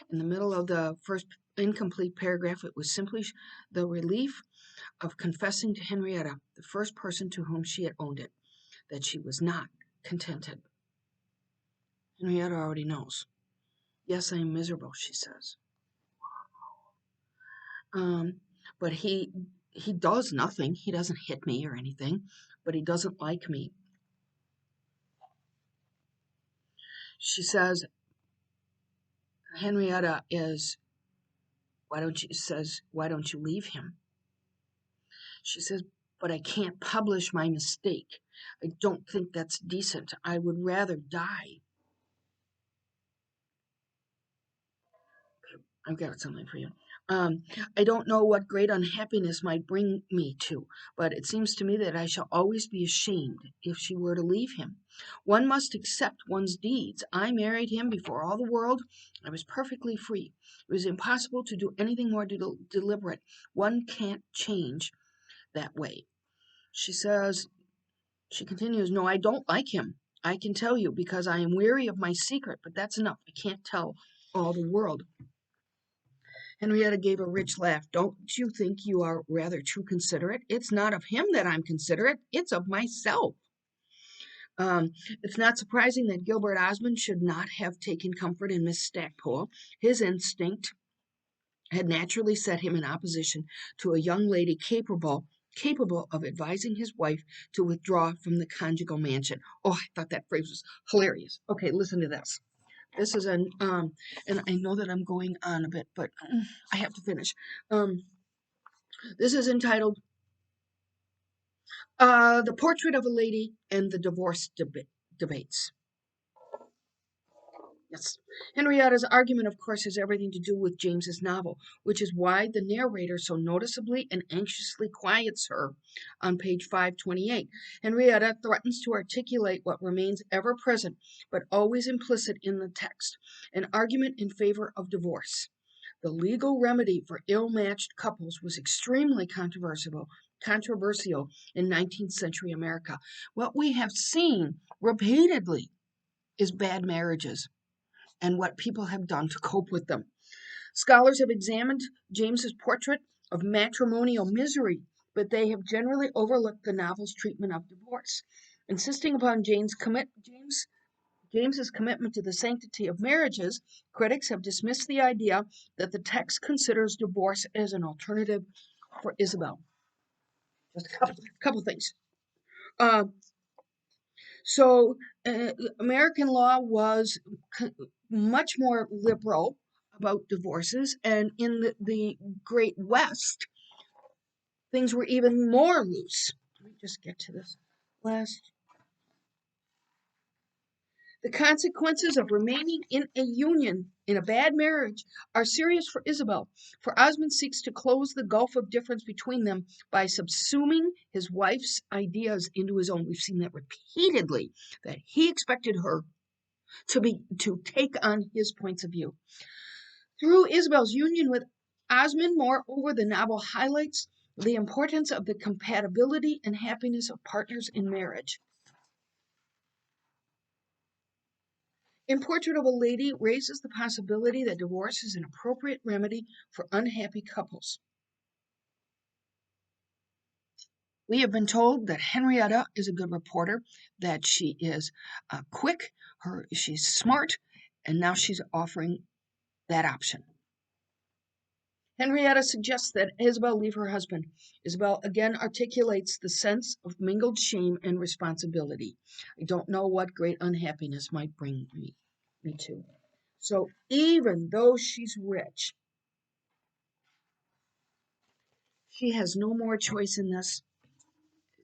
In the middle of the first incomplete paragraph, it was simply the relief of confessing to Henrietta, the first person to whom she had owned it, that she was not contented. Henrietta already knows. Yes, I am miserable, she says. But he does nothing. He doesn't hit me or anything, but he doesn't like me. She says, Henrietta is, why don't you leave him? She says, but I can't publish my mistake. I don't think that's decent. I would rather die. I've got something for you. I don't know what great unhappiness might bring me to, but it seems to me that I shall always be ashamed if she were to leave him. One must accept one's deeds. I married him before all the world. I was perfectly free. It was impossible to do anything more deliberate. One can't change that way. She continues, no, I don't like him. I can tell you because I am weary of my secret, but that's enough. I can't tell all the world. Henrietta gave a rich laugh. Don't you think you are rather too considerate? It's not of him that I'm considerate, it's of myself. It's not surprising that Gilbert Osmond should not have taken comfort in Miss Stackpole. His instinct had naturally set him in opposition to a young lady capable of advising his wife to withdraw from the conjugal mansion. Oh, I thought that phrase was hilarious. Okay, listen to this. This is and I know that I'm going on a bit, but I have to finish. This is entitled The Portrait of a Lady and the Divorce Debates. Yes. Henrietta's argument, of course, has everything to do with James's novel, which is why the narrator so noticeably and anxiously quiets her on page 528. Henrietta threatens to articulate what remains ever present, but always implicit in the text, an argument in favor of divorce. The legal remedy for ill-matched couples was extremely controversial in 19th century America. What we have seen repeatedly is bad marriages and what people have done to cope with them. Scholars have examined James's portrait of matrimonial misery, but they have generally overlooked the novel's treatment of divorce. Insisting upon James's commitment to the sanctity of marriages, critics have dismissed the idea that the text considers divorce as an alternative for Isabel. Just a couple things. So American law was much more liberal about divorces, and in the Great West, things were even more loose. Let me just get to this last. The consequences of remaining in a union, in a bad marriage, are serious for Isabel, for Osmond seeks to close the gulf of difference between them by subsuming his wife's ideas into his own. We've seen that repeatedly, that he expected her to take on his points of view. Through Isabel's union with Osmond, moreover, the novel highlights the importance of the compatibility and happiness of partners in marriage. In Portrait of a Lady raises the possibility that divorce is an appropriate remedy for unhappy couples. We have been told that Henrietta is a good reporter, that she is quick, she's smart, and now she's offering that option. Henrietta suggests that Isabel leave her husband. Isabel again articulates the sense of mingled shame and responsibility. I don't know what great unhappiness might bring me to. So even though she's rich, she has no more choice in this,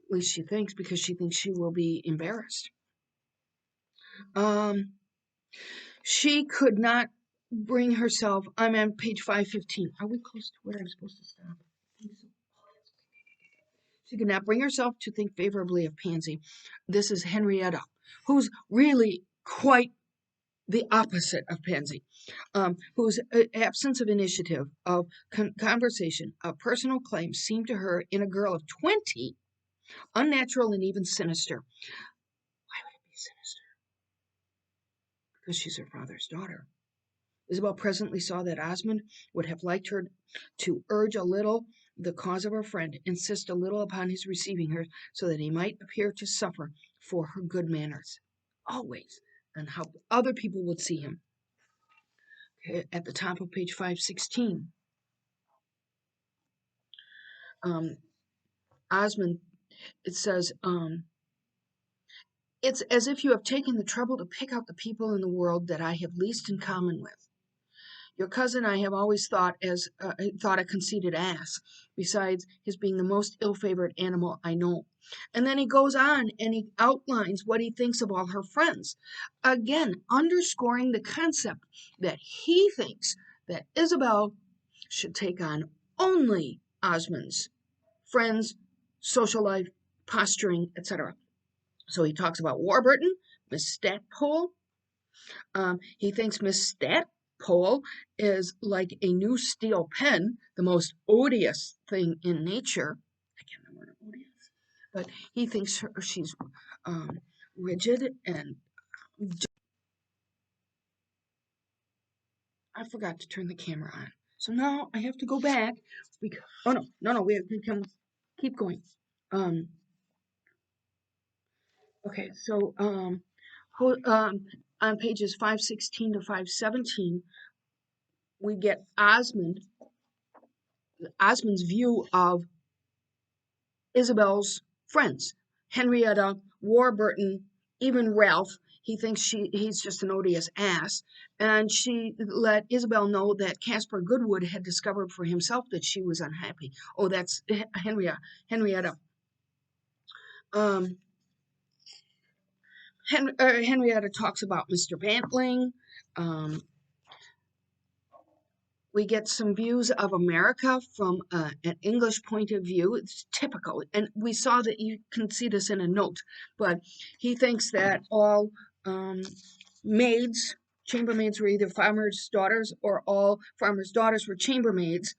at least she thinks, because she thinks she will be embarrassed. She could not bring herself. I'm on page 515. Are we close to where I'm supposed to stop? She could not bring herself to think favorably of Pansy. This is Henrietta, who's really quite the opposite of Pansy, whose absence of initiative, of conversation, of personal claims seemed to her, in a girl of 20, unnatural and even sinister. Why would it be sinister? Because she's her father's daughter. Isabel presently saw that Osmond would have liked her to urge a little the cause of her friend, insist a little upon his receiving her, so that he might appear to suffer for her good manners, always, and how other people would see him. At the top of page 516, Osmond, it says, it's as if you have taken the trouble to pick out the people in the world that I have least in common with. Your cousin I have always thought a conceited ass, besides his being the most ill-favored animal I know. And then he goes on and he outlines what he thinks of all her friends, again underscoring the concept that he thinks that Isabel should take on only Osmond's friends, social life, posturing, etc. So he talks about Warburton, Miss Stackpole. He thinks Miss Stackpole is like a new steel pen, the most odious thing in nature. I can't remember odious, but he thinks she's rigid and. I forgot to turn the camera on, so now I have to go back. Because, oh no, we have to keep going. Um, okay, so on pages 516 to 517, we get Osmond's view of Isabel's friends, Henrietta, Warburton, even Ralph. He thinks he's just an odious ass. And she let Isabel know that Caspar Goodwood had discovered for himself that she was unhappy. Oh, that's Henrietta. Um, Henrietta talks about Mr. Bantling. Um, we get some views of America from an English point of view. It's typical. And we saw that you can see this in a note, but he thinks that all maids, chambermaids, were either farmers' daughters or all farmers' daughters were chambermaids.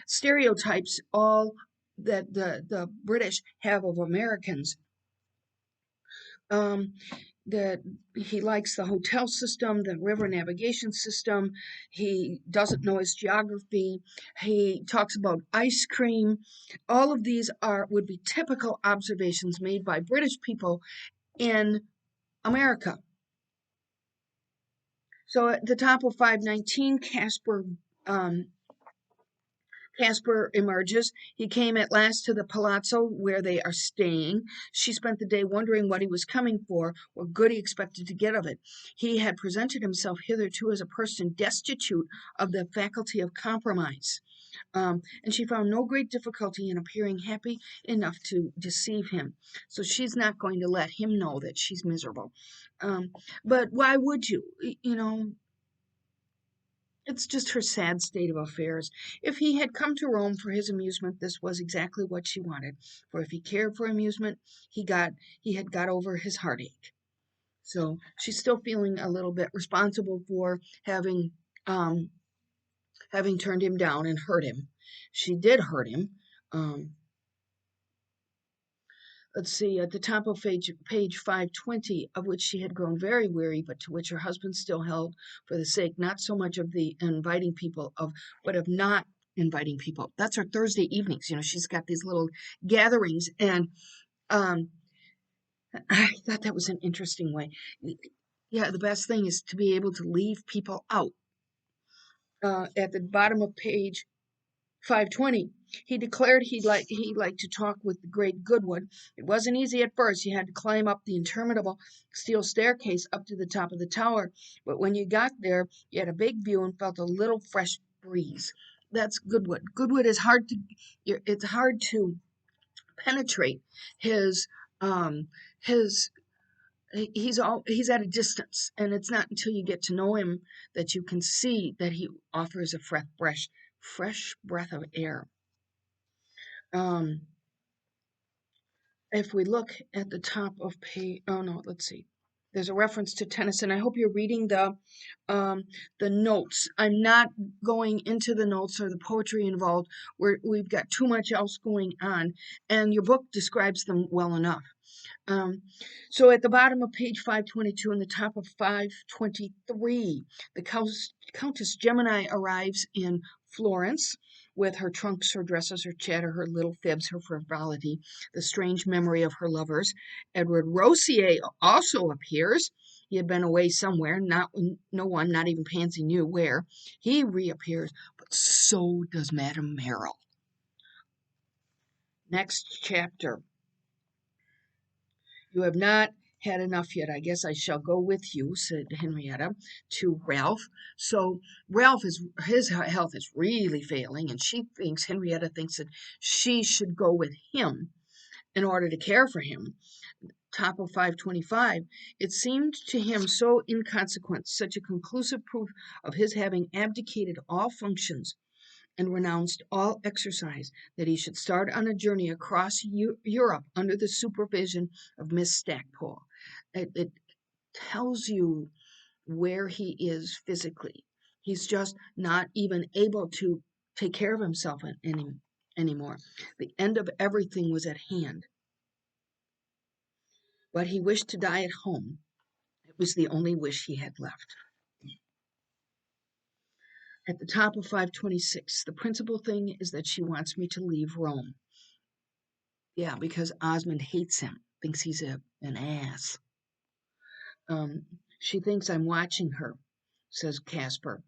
Stereotypes all that the British have of Americans. Um, that he likes the hotel system, the river navigation system. He doesn't know his geography. He talks about ice cream. All of these would be typical observations made by British people in America. So at the top of 519, Caspar emerges. He came at last to the palazzo where they are staying. She spent the day wondering what he was coming for, what good he expected to get of it. He had presented himself hitherto as a person destitute of the faculty of compromise. And she found no great difficulty in appearing happy enough to deceive him. So she's not going to let him know that she's miserable. But why would you? You know, it's just her sad state of affairs. If he had come to Rome for his amusement, this was exactly what she wanted. For if he cared for amusement, he had got over his heartache. So she's still feeling a little bit responsible for having turned him down and hurt him. She did hurt him. Um, let's see, at the top of page 520, of which she had grown very weary, but to which her husband still held for the sake not so much of the inviting people of, but of not inviting people. That's her Thursday evenings. You know, she's got these little gatherings, and um, I thought that was an interesting way. Yeah, the best thing is to be able to leave people out. At the bottom of page 520. He declared he liked to talk with the great Goodwood. It wasn't easy at first. You had to climb up the interminable steel staircase up to the top of the tower. But when you got there, you had a big view and felt a little fresh breeze. That's Goodwood. Goodwood is it's hard to penetrate his um his he's at a distance, and it's not until you get to know him that you can see that he offers a fresh breath of air. If we look at the top of page, oh no, let's see. There's a reference to Tennyson. I hope you're reading the notes. I'm not going into the notes or the poetry involved. We've got too much else going on, and your book describes them well enough. Um, so at the bottom of page 522 and the top of 523, the Countess Gemini arrives in Florence with her trunks, her dresses, her chatter, her little fibs, her frivolity, the strange memory of her lovers. Edward Rossier also appears. He had been away somewhere, no one, not even Pansy knew where. He reappears, but so does Madame Merrill. Next chapter. You have not had enough yet. I guess I shall go with you, said Henrietta to Ralph. So Ralph his health is really failing, and Henrietta thinks that she should go with him in order to care for him. Top of 525, it seemed to him so inconsequent, such a conclusive proof of his having abdicated all functions and renounced all exercise, that he should start on a journey across Europe under the supervision of Miss Stackpole. It tells you where he is physically. He's just not even able to take care of himself anymore. The end of everything was at hand. But he wished to die at home. It was the only wish he had left. At the top of 526, the principal thing is that she wants me to leave Rome. Yeah, because Osmond hates him, thinks he's an ass. She thinks I'm watching her, says Casper.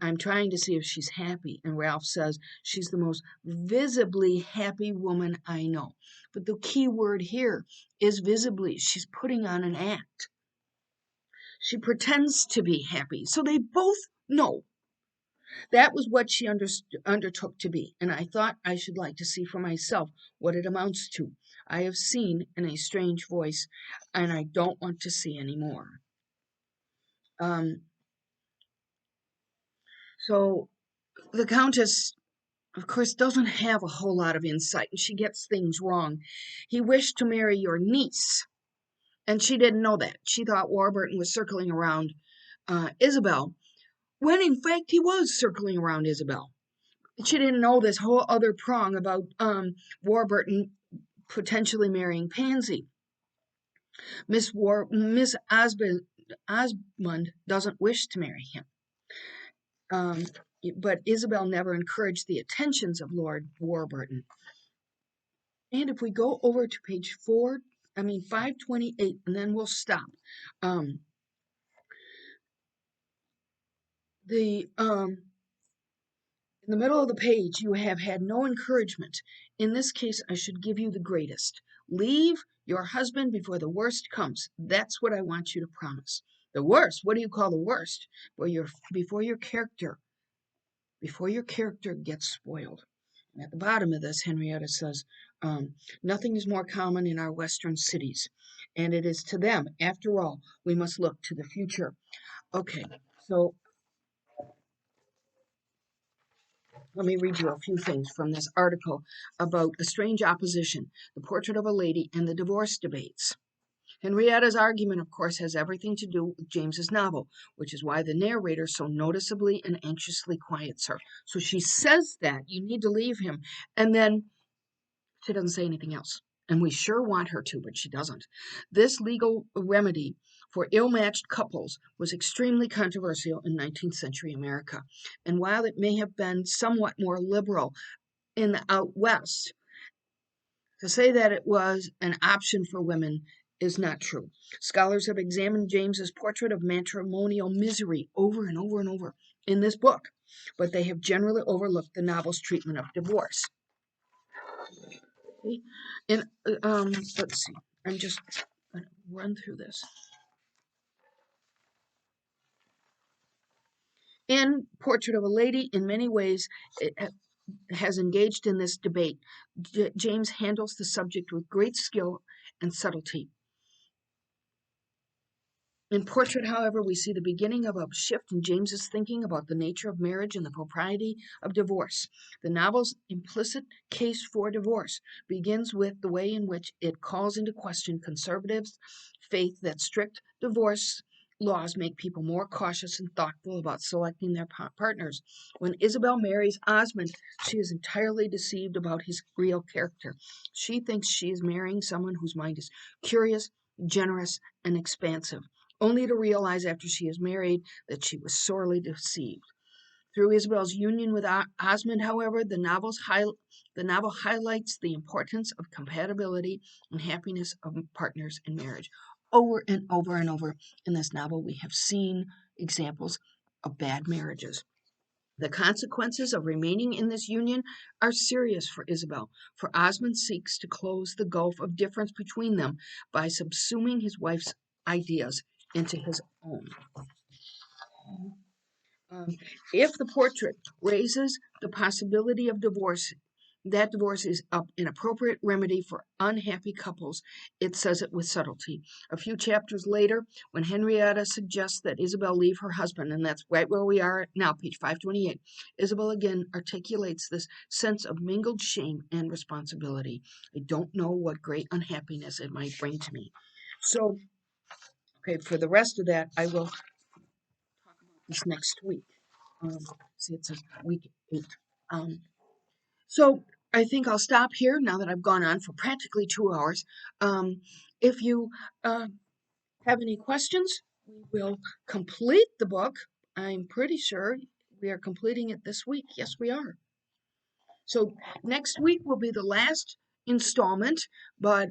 I'm trying to see if she's happy. And Ralph says she's the most visibly happy woman I know. But the key word here is visibly. She's putting on an act. She pretends to be happy. So they both know. That was what she undertook to be, and I thought I should like to see for myself what it amounts to. I have seen in a strange voice, and I don't want to see any more. So the Countess, of course, doesn't have a whole lot of insight, and she gets things wrong. He wished to marry your niece, and she didn't know that. She thought Warburton was circling around Isabel, when in fact he was circling around Isabel. She didn't know this whole other prong about Warburton potentially marrying Pansy. Miss Osmond doesn't wish to marry him. But Isabel never encouraged the attentions of Lord Warburton. And if we go over to page 528, and then we'll stop. In the middle of the page, you have had no encouragement. In this case, I should give you the greatest. Leave your husband before the worst comes. That's what I want you to promise. The worst? What do you call the worst? Well, before your character gets spoiled. And at the bottom of this, Henrietta says, nothing is more common in our Western cities, and it is to them, after all, we must look to the future. Okay, so let me read you a few things from this article about a strange opposition, the portrait of a lady, and the divorce debates. Henrietta's argument, of course, has everything to do with James's novel, which is why the narrator so noticeably and anxiously quiets her. So she says that you need to leave him, and then she doesn't say anything else. And we sure want her to, but she doesn't. This legal remedy for ill-matched couples was extremely controversial in 19th century America. And while it may have been somewhat more liberal in the out west, to say that it was an option for women is not true. Scholars have examined James's portrait of matrimonial misery over and over and over in this book, but they have generally overlooked the novel's treatment of divorce. And let's see, I'm just going to run through this. In Portrait of a Lady, in many ways, it has engaged in this debate. James handles the subject with great skill and subtlety. In Portrait, however, we see the beginning of a shift in James's thinking about the nature of marriage and the propriety of divorce. The novel's implicit case for divorce begins with the way in which it calls into question conservatives' faith that strict divorce laws make people more cautious and thoughtful about selecting their partners. When Isabel marries Osmond, she is entirely deceived about his real character. She thinks she is marrying someone whose mind is curious, generous, and expansive, only to realize after she is married that she was sorely deceived. Through Isabel's union with Osmond, however, the novel highlights the importance of compatibility and happiness of partners in marriage. Over and over and over in this novel, we have seen examples of bad marriages. The consequences of remaining in this union are serious for Isabel, for Osmond seeks to close the gulf of difference between them by subsuming his wife's ideas into his own. Um, if the portrait raises the possibility of divorce, that divorce is an appropriate remedy for unhappy couples. It says it with subtlety. A few chapters later, when Henrietta suggests that Isabel leave her husband, and that's right where we are now, page 528, Isabel again articulates this sense of mingled shame and responsibility. I don't know what great unhappiness it might bring to me. So, okay, for the rest of that, I will this next week. Um, See, it says week 8. Um, so I think I'll stop here now that I've gone on for practically 2 hours. If you have any questions, we will complete the book. I'm pretty sure we are completing it this week. Yes, we are. So next week will be the last installment, but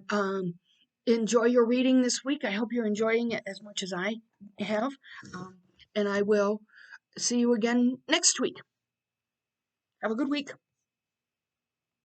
enjoy your reading this week. I hope you're enjoying it as much as I have. And I will see you again next week. Have a good week.